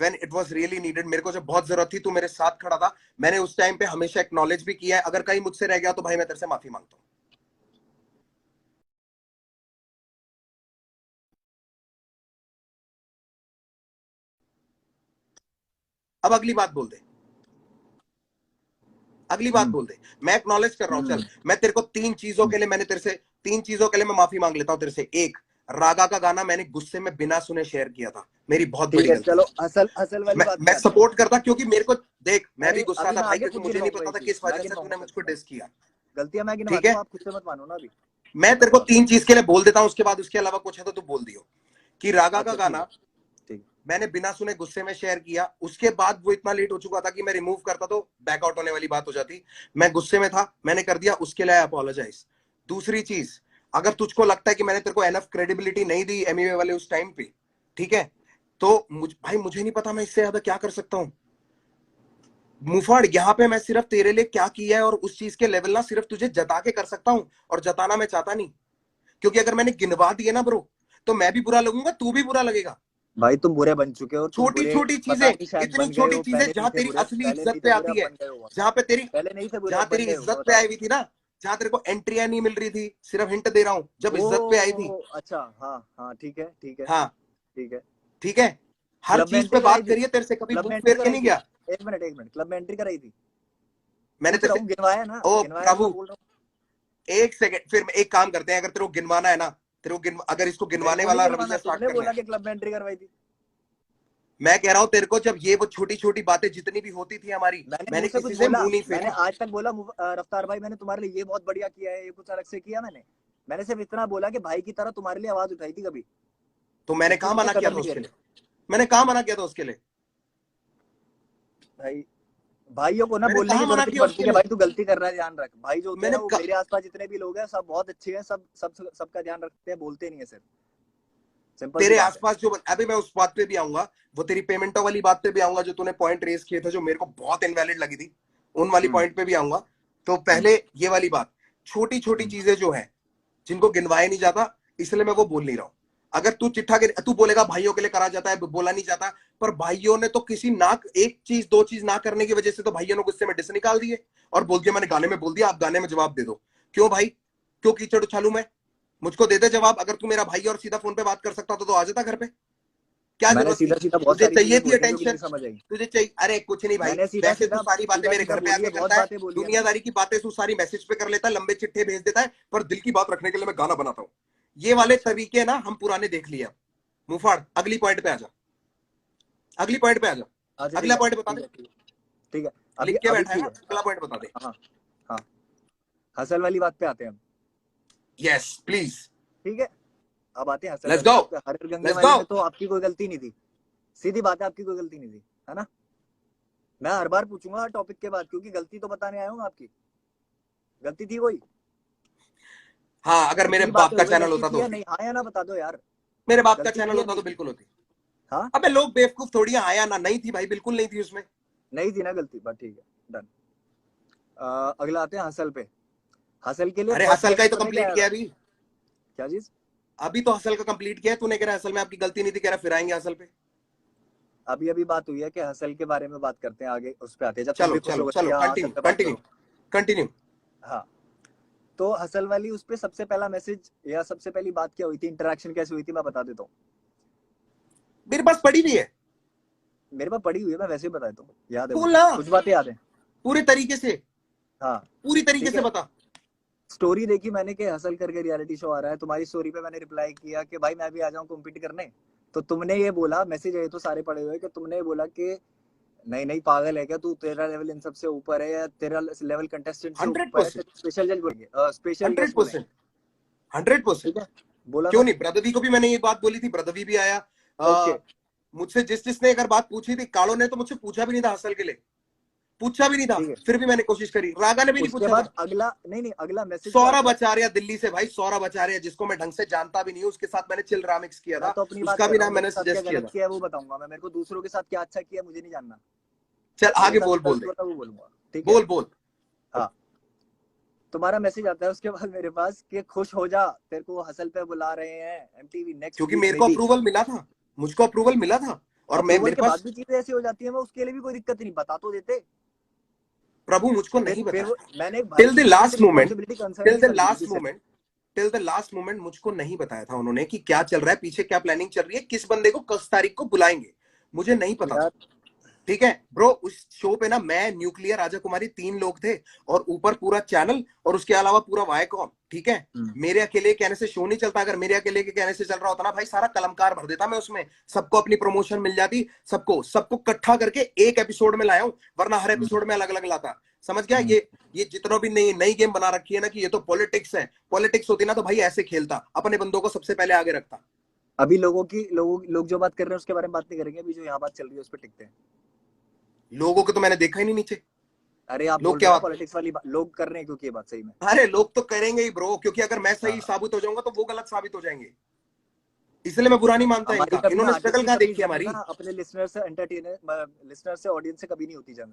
when it was really needed. मेरे को जब बहुत जरूरत थी, तू मेरे साथ खड़ा था। मैंने उस टाइम पे हमेशा एक्नॉलेज भी किया है। अगर कहीं मुझसे रह गया तो भाई मैं तेरे से माफी मांगता हूं। अब अगली बात बोल दे, अगली बात हम्म बोल दे। मैं एक्नॉलेज कर रहा हूं। चल हम्म मैं तेरे को 3 चीजों के लिए, मैंने तेरे से 3 चीजों के लिए मैं माफी मांग लेता हूं तेरे से। एक, रागा का गाना मैंने गुस्से में बिना सुने शेयर किया था, मेरी बहुत ठीक बड़ी है, गलती चलो थी। असल असल वाली बात पे मैं आते हैं। सपोर्ट करता क्योंकि मेरे को देख, मैं भी अरे गुस्सा अभी था मैं भाई, आगे क्योंकि खुद मुझे नहीं गिनवाऊंगा पता ये था चीज, किस मैं वजह से तूने गिनवाऊंगा मुझको गलतियां, डिस किया। गलतियां मैं ठीक गिनवाता है, हूँ, आप खुद से मत मानो ना अभी। मैं तेरे को हाँ 3 चीज के लिए बोल देता हूं, उसके बाद उसके अलावा कुछ है तो तू बोल दियो। कि रागा का अच्छा ठीक है गाना ठीक है। मैंने बिना सुने गुस्से में शेयर किया। उसके बाद वो इतना लेट हो चुका था कि मैं रिमूव करता तो बैकआउट होने वाली बात हो जाती। मैं गुस्से में था, मैंने कर दिया, उसके लिए अपोलोजाइज। दूसरी चीज, अगर तुझको लगता है कि मैंने तेरे को एनफ क्रेडिबिलिटी नहीं दी एमईए वाले उस टाइम पे, ठीक है, तो भाई मुझे नहीं पता मैं इससे ज्यादा क्या कर सकता हूँ। मुफाड़, यहाँ पे मैं सिर्फ तेरे लिए क्या किया है और उस चीज के लेवल ना सिर्फ तुझे जता के कर सकता हूँ, और जताना मैं चाहता नहीं, क्योंकि अगर मैंने गिनवा दिए ना ब्रो, तो मैं भी बुरा लगूंगा, तू भी बुरा लगेगा। भाई तुम बुरे बन चुके हो, और तुम छोटी बुरे छोटी पता चीजें, नहीं शायद इतनी बन गए छोटी हो, चीजें पहले नहीं जहां थे तेरी बुरे, असली पहले नहीं इज्जत थे पे बुरे, आती अब है, बन गए हो। जहां पे तेरी पहले नहीं थे बुरे, जहां अब तेरी बन गए हो, इज्जत पे बताओ। आई हुई थी ना, जहां तेरे को एंट्रियां नहीं मिल रही थी, सिर्फ हिंट दे रहा हूं, जब ओ इज्जत पे आई थी। अच्छा, हाँ हाँ, ठीक है ठीक है हाँ ठीक है। ठीक है, हर क्लब में चीज एंट्री पे कराई बात थी, करिए, तेरे से कभी क्लब में बुक एंट्री फेर के कराई नहीं थी। गया एक मिनट एक मिनट, क्लब में एंट्री कराई थी। मैंने पूछ तेरे रहा से। हूँ, गिनवाया ना, ओ गिनवाया तो मैं प्रभु, बोल रहा हूँ। एक सेकंड, फिर एक काम करते हैं, अगर तेरे को गिनवाना है ना, तेरे को अगर इसको मेरे गिनवाने को नहीं वाला गिनवाना, रवैया स्टार्ट तुमने करना बोला है, कि क्लब में एंट्री करवाई थी। मैं कह रहा हूं तेरे को, जब ये वो छोटी छोटी बातें जितनी भी होती थी हमारी, मैंने मुंह मैंने से कुछ किसी से बोला? मुंह नहीं मैंने फेरा। आज तक बोला रफ्तार भाई मैंने तुम्हारे लिए ये बहुत बढ़िया किया है, ये कुछ अलग से किया मैंने? मैंने सिर्फ इतना बोला कि भाई की तरह तुम्हारे लिए आवाज उठाई थी कभी? तो मैंने इससे कहा ज्यादा मना किया कदर था नहीं उसके करी। लिए? मैंने कहा मना किया था उसके लिए? भाई, भाइयों को ना मैंने बोलने की कहा मना जरूरत नहीं किया पड़ती उसके कि लिए? भाई तू गलती कर रहा है, ध्यान रख। भाई जो होते हैं मैंने ना, वो क... मेरे आसपास जितने भी लोग हैं सब बहुत अच्छे हैं, सब सब सबका ध्यान रखते हैं, बोलते नहीं है सिर्फ, सिंपल सी तेरे बात है। आसपास जो, अभी मैं उस बात पे भी आऊंगा, वो तेरी पेमेंटों वाली बात पे भी आऊंगा, जो तूने पॉइंट रेस किए थे जो मेरे को बहुत इनवैलिड लगी थी, उन वाली हम्म पॉइंट पे भी आऊंगा। तो हम्म पहले ये वाली बात, छोटी छोटी हम्म चीजें जो है, जिनको गिनवाया नहीं जाता, इसलिए मैं वो बोल नहीं रहा हूं। अगर तू चिट्ठा तू बोलेगा भाइयों के लिए करा जाता है, बोला नहीं जाता, पर भाइयों ने तो किसी ना, एक चीज दो चीज ना करने की वजह से तो भाइयों ने गुस्से में डिस निकाल दिए और बोल दिया मैंने गाने में बोल दिया, आप गाने में जवाब दे दो। क्यों भाई, क्यों कीचड़ उछालू मैं? मुझको दे दे जवाब। अगर तू मेरा भाई और सीधा फोन पे बात कर सकता तो आ जाता घर पे। क्या मैंने जरूरत थी? सीधा सीधा बहुत तुझे सारी चाहिए चीजें थी बोली हैं जो कि अटेंशन, नहीं समझ आई। तुझे चाहिए, अरे कुछ नहीं भाई, मैंने सीधा वैसे तू सीधा सारी बातें सीधा मेरे सीधा घर पे बोली है, आके बहुत करता है, बातें बोली है मैंने। दुनियादारी की बातें तू सारी मैसेज पे कर लेता है, लंबे चिट्ठे भेज देता है, पर दिल की बात रखने के लिए मैं गाना बनाता हूँ। ये वाले अच्छा, तरीके ना हम पुराने देख लिए अब। मुंहफाड़, अगली पॉइंट पे आ जा, अगली पॉइंट पे आ जा। अच्छा ठीक अगला है पॉइंट बता ठीक दे, है ठीक है ठीक है। अभी लिख के अभी बैठा है ठीक ना, है, हाँ अगला पॉइंट बता दे। हाँ हाँ। हसल वाली बात पे आते हैं हम। यस प्लीज, ठीक है, अब आते हैं हसल लेट्स वाली गो, बात पे। हर गंगे लेट्स वाली गो। में तो आपकी कोई गलती नहीं थी, सीधी बात है, आपकी कोई गलती नहीं थी, है ना? मैं हर बार पूछूंगा हर टॉपिक के बाद, क्योंकि गलती तो बताने आया हूँ आपकी। गलती थी कोई? हाँ, अगर मेरे इतनी बाप बातें का हो गई, चैनल गलती होता थी या तो, नहीं? हाँ या ना बता दो यार। मेरे बाप का गलती चैनल थी या होता नहीं तो थी? बिल्कुल होती। हाँ, अबे लोग बेवकूफ थोड़ी है, आया ना, नहीं थी भाई, बिल्कुल नहीं थी उसमें। नहीं थी ना गलती, बट ठीक है, डन। अगला आते हैं हसल पे। हसल के लिए अरे फर्स्ट हसल का ही मैसेज तो पता है क्या कंप्लीट आया किया था? अभी, क्या चीज? अभी तो हसल का कंप्लीट किया है। तूने कह रहा है हसल में आपकी गलती नहीं थी, कह रहा फिर आएंगे हसल पे। अभी अभी बात हुई है कि हसल के बारे में बात करते हैं, आगे उस पे आते हैं, जब तुम चलो भी खुश चलो होगे कि चलो, हाँ हसल कंटिन्यू पे बात कंटिन्यू करो। कंटिन्यू। हाँ, तो हसल वाली उस पे सबसे पहला मैसेज या सबसे पहली बात क्या हुई थी, इंटरेक्शन कैसे हुई थी, मैं बता देता हूँ। मेरे पास पड़ी भी है, मेरे पास पड़ी हुई है, मैं वैसे ही बता देता हूँ, याद है मुझे, बोलना कुछ बातें याद है। पूरे तरीके से, हाँ पूरी तरीके ठीक से है। बता। स्टोरी देखी मैंने कि हसल करके रियलिटी शो आ रहा है, तुम्हारी स्टोरी पे मैंने रिप्लाई किया कि भाई मैं भी आ जाऊं कॉम्पीट करने। तो तुमने ये बोला, मैसेज है तो सारे पड़े हुए, कि तुमने ये बोला कि नहीं नहीं पागल है क्या तू, तेरा लेवल इन सबसे ऊपर है, या तेरा लेवल कंटेस्टेंट से हंड्रेड ऊपर है, परसेंट तेरे स्पेशल जज बोलेंगे, स्पेशल हंड्रेड गेस्ट बोलेंगे। परसेंट 100%। ठीक है, बोला क्यों था। नहीं, ब्रदवी को भी मैंने ये बात बोली थी, ब्रदवी भी आया। ओके, मुझसे जिसने अगर बात पूछी थी, कालो ने तो मुझसे पूछा भी नहीं था हसल के लिए, पूछा भी नहीं था, ठीक है। फिर भी मैंने कोशिश करी। रागा ने भी नहीं उसके पूछा बाद था। अगला, नहीं नहीं, अगला मैसेज क्या सौरभ आता है? आचार्य दिल्ली से, भाई सौरभ आचार्य, जिसको मैं ढंग से जानता भी नहीं हूँ, उसके साथ मैंने चिल रामिक्स किया मैं था, तो अपनी बात उसका कर भी रहा हूँ, नाम मेरे मैंने साथ क्या सजेस्ट किया गलत था। किया है वो बताऊंगा मैं, मेरे को दूसरों के साथ क्या अच्छा किया मुझे नहीं जानना। चल मेरे आगे साथ बोल, जो बोल गलत दे, हुआ था वो बोलूंगा, ठीक है? बोल बोल। हाँ, तुम्हारा मैसेज आता है उसके बाद मेरे पास कि खुश हो जा, तेरे को हसल पे बुला रहे हैं एमटीवी नेक्स्ट क्योंकि वीक मेरे में को भी। अप्रूवल मिला था, मुझको अप्रूवल मिला था, और मैं अप्रूवल मेरे के बाद पास, भी चीजें ऐसी हो जाती है, मैं उसके लिए भी कोई दिक्कत नहीं, बता तो देते। प्रभु मुझको नहीं फिर बताया वो, था। मैंने एक भाई टिल द की छोटी सी last moment, responsibility concern till की द समझी थी लास्ट सिर्फ। Moment, till the last moment मुझको नहीं बताया था उन्होंने कि क्या चल रहा है पीछे, क्या प्लानिंग चल रही है, किस बंदे को किस तारीख को बुलाएंगे, मुझे नहीं पता था। यार, ठीक है ब्रो, उस शो पे ना मैं, न्यूक्लियर, राजा कुमारी, 3 लोग थे, और ऊपर पूरा चैनल, और उसके अलावा पूरा वायकॉम। ठीक है, मेरे अकेले कहने से शो नहीं चलता, अगर मेरे अकेले के कहने से चल रहा होता ना भाई, सारा कलमकार भर देता मैं उसमें, सबको अपनी प्रमोशन मिल जाती, सबको सबको इकट्ठा करके एक एपिसोड में लाया हूं, वरना हर एपिसोड में अलग अलग लाता। समझ गया? ये जितना भी नई नई गेम बना रखी है ना कि ये तो पॉलिटिक्स है, पॉलिटिक्स होती ना तो भाई ऐसे खेलता, अपने बंदों को सबसे पहले आगे रखता। अभी लोग जो बात कर रहे हैं उसके बारे में बात नहीं करेंगे, अभी जो यहाँ बात चल रही है उस पर टिकते हैं। लोगों को तो मैंने देखा ही नहीं नीचे, अरे आप लोग बोल रहे क्या हो ना बात, पॉलिटिक्स वाली बात, लोग कर रहे हैं क्योंकि ये बात सही में। अरे लोग तो करेंगे ही ब्रो, क्योंकि अगर मैं सही हाँ, साबित हो जाऊंगा तो वो गलत साबित हो जाएंगे। इसलिए मैं बुरा नहीं मानता हमारी इनका, कभी ना इन्होंने आर्टिस्ट स्ट्रगल की कहाँ कभी देखी जंग हमारी। ना अपने लिसनर से एंटरटेनर, लिसनर से ऑडियंस से कभी नहीं होती जंग,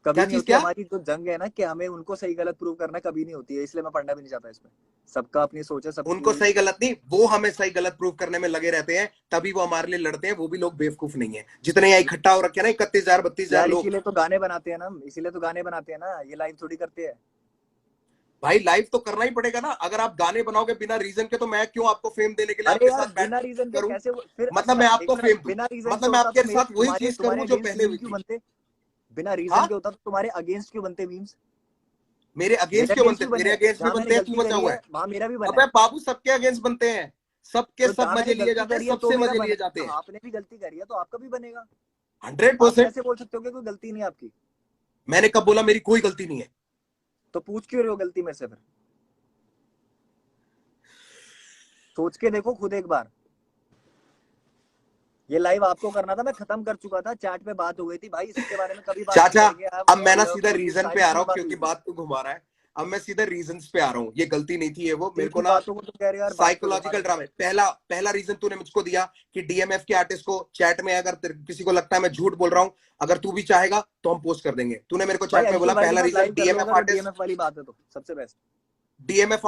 कभी क्या नहीं चीज होती। क्या? हमारी जो जंग है ना कि हमें उनको सही गलत प्रूव करना, कभी नहीं होती है, इसलिए मैं पढ़ना भी नहीं चाहता इसमें। सबका अपनी सोच है उनको सबकी। सही गलत नहीं, वो हमें सही गलत प्रूव करने में लगे रहते हैं, तभी वो हमारे लिए लड़ते हैं। वो भी लोग बेवकूफ नहीं है जितने यहाँ इकट्ठा हो रखे हैं ना, 31,000 32,000 यार लोग। इसीलिए तो गाने बनाते हैं ना हम, इसीलिए तो गाने बनाते हैं ना, ये लाइव थोड़ी करते हैं। भाई लाइव तो करना ही पड़ेगा ना, अगर आप गाने बनाओगे बिना रीजन के, तो मैं क्यों आपको फेम देने के लिए अरे आपके यार साथ बैठ बिना रीजन के करूं? कैसे फिर मतलब अच्छा मैं एक आपको मिनट, फेम दूं, बिना रीजन के मतलब मैं होता आपके तो मेरे साथ वही तुम्हारे चीज तुम्हारे करूं जो अगेंस्ट पहले मीम हुई क्यों थी। बनते? बिना रीजन हाँ, के होता तो तुम्हारे अगेंस्ट क्यों बनते मीम्स? मेरे मेरे अगेंस्ट क्यों अगेंस्ट बनते? भी तेरे बने हैं, अगेंस्ट भी जहां मैंने बनते हैं, तू गलती मचा करी हुआ है है। वहां मेरा भी बना अबे है। बाबू, सबके अगेंस्ट बनते हैं, सबके तो सब जहां मजे मैंने लिए गलती जाते हैं, करी है तो सबसे मेरा मजे बना लिए है, जाते तो हैं। आपने भी गलती करी है तो आपका भी बनेगा। आप 100%। कैसे बोल सकते हो कि कोई गलती नहीं है आपकी? मैंने कब बोला मेरी कोई गलती नहीं है? तो पूछ क्यों रहे हो गलती मेरे से फिर? सोच के देखो खुद एक बार। ये लाइव आपको करना था, मैं खत्म कर चुका था, चैट पे बात हो गई थी भाई, इसके बारे में कभी बात नहीं चाचा, करेंगे। आई अब एम मैं ना लव सीधा फॉर यू, रीजन पे सारी आ रहा चीज हूँ, बात हुई क्योंकि थी। बात को घुमा रहा है। अब मैं सीधा रीजंस पे आ रहा हूँ। ये गलती नहीं थी, ये वो मेरे को तीखी ना बातों को तुम कह रहे हो यार, बात पे घुमा साइकोलॉजिकल रहे हो। ड्रामा। पहला पहला रीजन तूने मुझको दिया कि डीएमएफ के आर्टिस्ट को चैट में, अगर किसी को लगता है मैं झूठ बोल रहा हूँ, अगर तू भी चाहेगा तो हम पोस्ट कर देंगे। तूने मेरे को भाई चैट में बोला अंशुल भाई के पहला साथ रीजन लाइव कर लो डीएमएफ अगर वो आर्टिस्ट, डीएमएफ वाली बात है तो सबसे best. DMF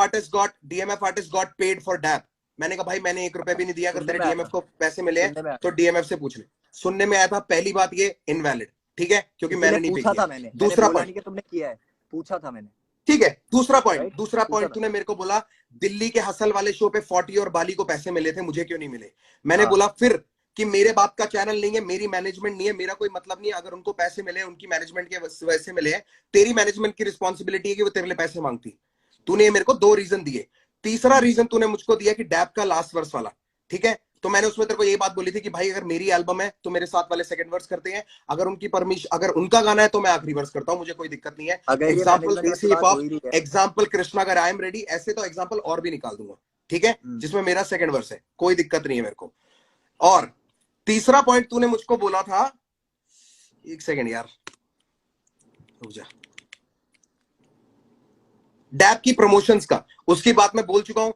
artist got paid for डैप। मैंने कहा भाई मैंने 1 रुपया भी नहीं दिया, अगर सुनने तेरे में आया डीएमएफ था, को पैसे मिले हैं सुनने में आया तो था, डीएमएफ से पूछ ले। सुनने में आया था, पहली बात ये इनवैलिड, ठीक है, क्योंकि इसीलिए मैंने नहीं पे पूछा किया। था मैंने दूसरा बोला पॉइंट, नहीं कि तुमने किया है, पूछा था मैंने। ठीक है, दूसरा पॉइंट, राइट, दूसरा पूछा पॉइंट था। तूने मेरे को बोला दिल्ली के हसल वाले शो पे 40 और बाली को पैसे मिले थे, मुझे क्यों नहीं मिले? मैंने हाँ बोला फिर कि मेरे बाप का चैनल नहीं है, मेरी मैनेजमेंट नहीं है, मेरा कोई मतलब नहीं है। अगर उनको पैसे मिले, उनकी मैनेजमेंट के वजह से मिले हैं, तेरी मैनेजमेंट की रिस्पॉन्सिबिलिटी है कि वो तेरे लिए पैसे मांगती। तूने मेरे को 2 रीजन दिए। तीसरा रीजन तूने मुझको दिया कि डैप का लास्ट वर्स वाला, ठीक है, तो मैंने उसमें तेरे को ये बात बोली थी कि भाई अगर मेरी एल्बम है तो मेरे साथ वाले सेकंड वर्स करते हैं, अगर उनकी परमिशन, अगर उनका गाना है तो मैं आखिरी वर्स करता हूं, मुझे कोई दिक्कत नहीं है। अगर ये एग्जाम्पल मैनेजमेंट देसी वाली हिप बात हो हॉप, ही रही है। एग्जाम्पल कृष्णा अगर आई एम रेडी, ऐसे तो एग्जाम्पल और भी निकाल दूंगा, ठीक है, जिसमें मेरा सेकंड वर्स है, कोई दिक्कत नहीं है मेरे को। और तीसरा पॉइंट तूने मुझको बोला था, 1 सेकंड यार, रुक जा, डैप की प्रमोशंस का, उसकी बात मैं बोल चुका हूं।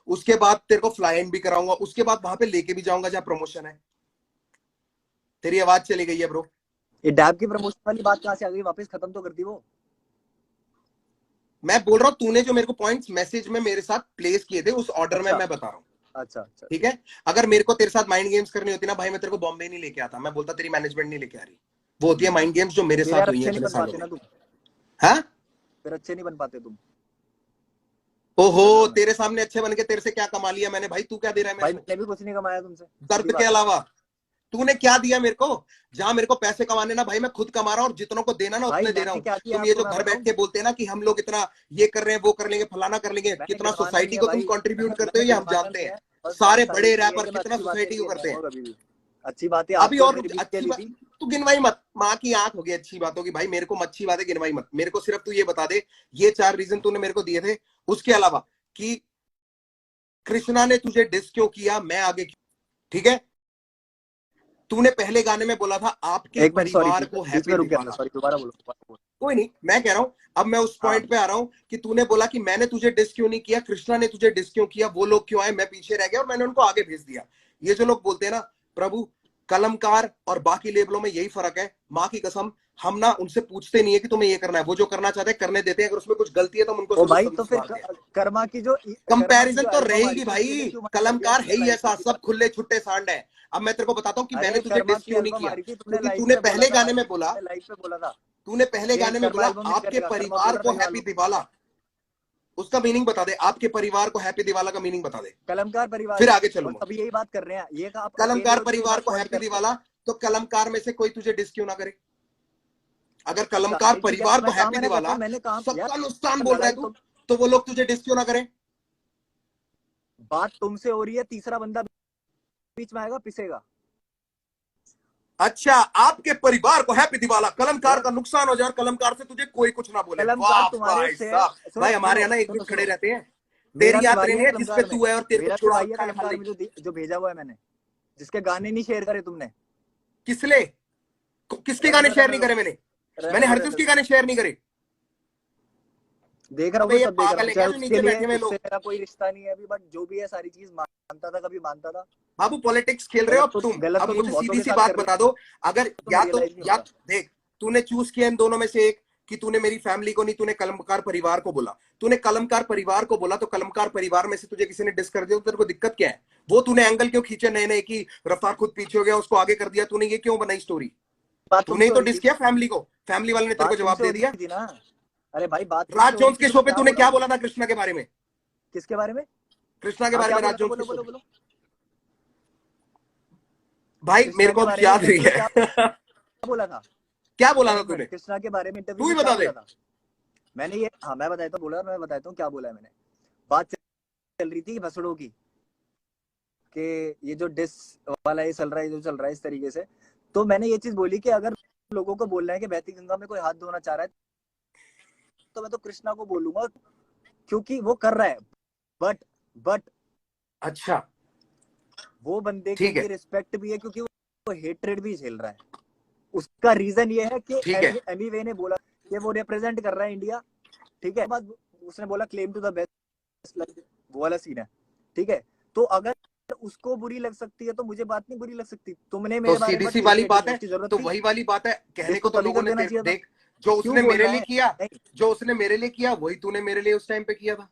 उसके बाद तेरे को फ्लाई इन भी कराऊंगा, उसके बाद वहां पे लेके भी जाऊंगा जहां प्रमोशन है। तेरी आवाज चली गई है ब्रो। ये डैब की प्रमोशन वाली बात कहाँ से आ गई? वापस खत्म तो कर दी वो। मैं बोल रहा हूं तूने जो मेरे को पॉइंट्स मैसेज में मेरे साथ प्लेस किए थे, उस ऑर्डर में अच्छा मैं बता रहा हूँ, अच्छा अच्छा ठीक ठीक। है। अगर मेरे को तेरे साथ माइंड गेम्स करनी होती ना भाई, मैं तेरे को बॉम्बे नहीं लेके आता, मैं बोलता तेरी मैनेजमेंट नहीं लेके आ रही। वो होती है माइंड गेम्स जो मेरे फिर साथ यार हुई है अच्छे नहीं इतने बन सालों पाते में। ना तुम, हाँ, फिर अच्छे नहीं बन पाते तुम ओहो, जनरल में। तेरे सामने अच्छे बन के तेरे से क्या कमा लिया मैंने? भाई तू क्या दे रहा है मेरे भाई को मैंने भी कुछ नहीं कमाया तुमसे, सीधी दर्द के बात है। अलावा? तूने क्या दिया मेरे को? जहां मेरे को पैसे कमाने ना भाई, मैं खुद कमा रहा हूँ, और जितनों को देना ना भाई उतने दे रहा मैंने हूँ। क्या किया तुम ये आपको जो मैं घर बैठ बताऊं? के बोलते हैं ना कि हम लोग इतना ये कर रहे हैं, वो कर लेंगे, फलाना कर लेंगे, मैंने कितना गिनवाना नहीं सोसाइटी है को तुम भाई। कंट्रीब्यूट करते मैंने हो ये हम गिनवाना जानते नहीं हैं। है। बस सारे बात सारी बड़े इतनी है रैपर कि मैं कितना अच्छी बातें सोसाइटी को नहीं करते हैं। गिनवाऊंगा कभी भी। अच्छी बातें अभी आपकी और और मेरी बीच के अच्छी लिए बात, थी। तू गिनवाई मत, माँ की आंख हो गई अच्छी बातों की भाई, मेरे को अच्छी बातें गिनवाई मत। मेरे को सिर्फ तू ये बता दे, ये 4 रीजन तूने मेरे को दिए थे, उसके अलावा कि कृष्णा ने तुझे डिस क्यों किया, मैं आगे क्यों, ठीक है। तूने पहले गाने में बोला था आपके एक मिनट, सॉरी परिवार को बीच में हैप्पी रुक गया था, दिवाला। सॉरी, दोबारा बोलो, दोबारा बोलो। कोई नहीं, मैं कह रहा हूं, अब मैं उस हाँ पॉइंट पे आ रहा हूं कि तूने बोला कि मैंने तुझे डिस क्यों नहीं किया, कृष्णा ने तुझे डिस क्यों किया, वो लोग क्यों आए, मैं पीछे रह गया और मैंने उनको आगे भेज दिया। ये जो लोग बोलते हैं ना प्रभु, कलमकार और बाकी लेबलों में यही फर्क है, माँ की कसम। हम ना उनसे पूछते नहीं है कि तुम्हें ये करना है, वो जो करना चाहते हैं करने देते हैं, अगर उसमें कुछ गलती है तो हम उनको ओ भाई, तो फिर सुधारते हैं। कर्मा की कंपैरिजन जो तो एल्बम आ रही रहेगी थी उसके लिए भाई, क्यों मना कर दिया कलमकार है तुमने ही लाइव? ऐसा, सीधी सब बात। खुले छुट्टे सांड है। अब मैं तेरे को बताता हूँ कि मैंने अरे तुझे कर्मा डिस की क्यों नहीं एल्बम आ किया, रही थी, तुमने क्योंकि लाइव तूने पे बोला पहले था गाने भाई, में बोला, तुमने लाइव पे बोला था तूने पहले कि गाने में कर्मा बोला एल्बम नहीं आपके करेगा, कर्मा परिवार पूरा को परिवार हैप्पी लो। दिवाला। उसका मीनिंग बता दे, आपके परिवार को हैप्पी दिवाला का मीनिंग बता दे, कलमकार परिवार फिर है, आगे और चलूंगा। सभी यही बात कर रहे हैं, ये का आप अकेले कलमकार होके ये परिवार बात को पॉइंट हैप्पी कर रहे हो। दिवाला, तो कलमकार में से कोई तुझे डिस क्यों ना करे? अगर कलमकार सारी चीजें परिवार को मैं कहा, हैप्पी मैंने दिवाला, कहा, मैंने कहा यार, सबका नुकसान बोल रहा है लड़ाई तू, तो तो वो लोग तुझे डिस क्यों ना करे? बात तुमसे हो रही है, तीसरा बंदा बीच में आएगा, पिसेगा। अच्छा, आपके परिवार को हैप्पी दिवाला, कलमकार यार का नुकसान हो जाए और कलमकार से तुझे कोई कुछ ना बोले, कलमकार वाह तुम्हारे भाई से है। साहब। सुनो भाई हमारे सुनो यहाँ ना एक सुनो दिन खड़े सुनो, रहते हैं। मेरा तेरी भी यहाँ भाई ट्रेन है है जिसपे कलमकार में, तू है और तेरे को मेरा भी छुड़ा भाई है रखा है हर कलमकार में, लेके। जो भेजा हुआ है मैंने, जिसके गाने नहीं शेयर करे तुमने। किसले? किसके रहने गाने दो शेयर रहने नहीं दो करे मैंने? रहने मैंने दो हरजूस रहने के दो गाने शेयर नहीं करे। देख रहा हूँ अबे तो ये सब देख रहा पागल हूँ, है चाहे क्या जो उसके नीचे लिए बैठे हुए उससे लोग? मेरा कोई रिश्ता नहीं है अभी, बट जो भी है सारी चीज मानता था, कभी मानता था। बाबू पॉलिटिक्स खेल रहे हो अब तुम। गलत अब तो तुम मुझे बहुतों सीधी के सी साथ बात कर रहे बता दो, अगर हो, मैं या तो रियलाइज नहीं हो या रहा। देख, तूने चूज किया इन दोनों में से एक, कि तूने मेरी फैमिली को नहीं, तूने कलमकार परिवार को बोला। तूने कलमकार परिवार को बोला तो कलमकार परिवार में से तुझे किसी ने डिस कर दिया तो तेरे को दिक्कत क्या है? वो तूने एंगल क्यों खींचे नए नए कि रफ्तार खुद पीछे हो गया उसको आगे कर दिया? तूने ये क्यों बनाई स्टोरी? बात तूने ही तुमसे हो तो रही डिस थी, किया फैमिली को, फैमिली वाले ने तेरे को बात जवाब तुमसे हो दे रही दिया। थी ना। अरे भाई बात राज तुमसे हो रही जोन्स थी के तो शो मैं पे क्या तूने बोल रहा क्या हूँ। बोला था कृष्णा के बारे में? किसके बारे में? कृष्णा के हाँ बारे क्या में बोला राज था, जोन्स के बोलो शो बोलो पे। बोलो। भाई मेरे कृष्णा को के अब बारे में याद नहीं इंटरव्यू में क्या है। बोला था? क्या बोला सुन था एक तूने? मिनट, कृष्णा के बारे में तू इंटरव्यू ही में क्या बता दे। बोला था मैंने? ये हाँ मैं बताता हूँ, बोला मैं बताता हूँ क्या बोला है मैंने। बात चल रही थी भसड़ों की, कि ये जो डिस वाला ये चल रहा है, जो चल रहा है इस तरीके से, तो मैंने ये चीज बोली कि अगर लोगों को बोलना है कि बहती गंगा में कोई हाथ धोना चाह रहा है तो मैं तो कृष्णा को बोलूंगा, क्योंकि वो कर रहा है। बट अच्छा वो बंदे के ठीक लिए है, रिस्पेक्ट भी है, क्योंकि वो हेट्रेड भी झेल रहा है। उसका रीजन ये है कि ठीक है, एमी वे ने बोला कि वो रिप्रेजेंट कर रहा है इंडिया, ठीक है। बाद उसने बोला क्लेम टू द बेस्ट, वो वाला सीन है, ठीक है। तो अगर उसको बुरी लग सकती है तो मुझे बात नहीं बुरी लग सकती। तुमने तो मेरे बारे में सीधी बट सी वाली इरिटेटेड बात नहीं, है। उसकी जरूरत तो थी? वही वाली बात है, कहने डिस को तो तो तभी लोगों कर ने देना तेरे चाहिए था। देख, जो क्यों उसने मेरे बोलना लिए है? किया, नहीं, जो उसने मेरे लिए किया वही तूने मेरे लिए उस टाइम पे किया था।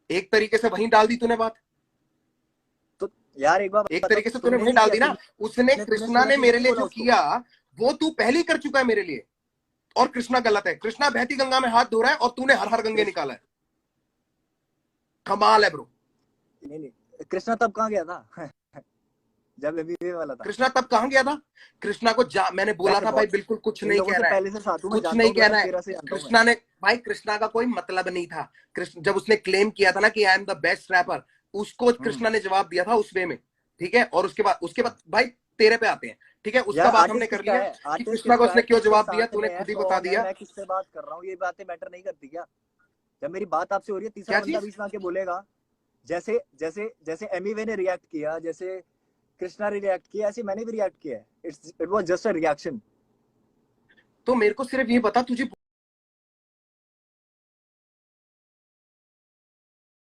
एक तरीके से वहीं डाल दी तूने बात। तो यार एक बार एक बताओ, तरीके से तूने तूने वहीं नहीं डाल किया, दी ना। उसने, तूने कृष्णा सीधा ने सीधा मेरे नहीं लिए बोला जो उसको। किया वो तू पहले ही कर चुका है मेरे लिए। और कृष्णा गलत है, कृष्णा बहती गंगा में हाथ धो रहा है और तूने हर हर गंगे निकाला है। कमाल है ब्रो। नहीं नहीं, कृष्णा तब कहाँ गया था? जब एबीवे वाला था। कृष्णा तब कहां गया था? कृष्णा को मैंने बोला मैं था भाई बहुत बिल्कुल कुछ इन नहीं लोगों से कहना है, पहले से साथ हूँ, मैं कुछ जानता नहीं हूँ कहना है। 2013 से जानता हूँ मैं। कृष्णा ने, भाई कृष्णा का कोई मतलब नहीं था। कृष्ण जब उसने क्लेम किया था ना कि I am the best rapper, उसको हम्म, कृष्णा ने जवाब दिया था उस वे में। ठीक है, और उसके अच्छा। बाद भाई तेरे पे आते हैं। ठीक है, उसका यार बात हमने आर्टिस्ट कर किसका लिया है, कि आर्टिस्ट कृष्णा को किसका है? उसने क्यों तुम सब जवाब दिया, साथ तूने में है खुद ही बता कौन है, दिया। मैं किससे बात कर रहा हूँ, ये बातें मैटर नहीं करती क्या? जब मेरी बात आपसे हो रही है, तीसरा क्या बंदा चीज? बीच में आके बोलेगा, जैसे जैसे जैसे एमीवे ने रिएक्ट किया, जैसे कृष्णा ने रिएक्ट किया, ऐसे मैंने भी रिएक्ट किया है। It was just a reaction. तो मेरे को सिर्फ ये बता, तुझे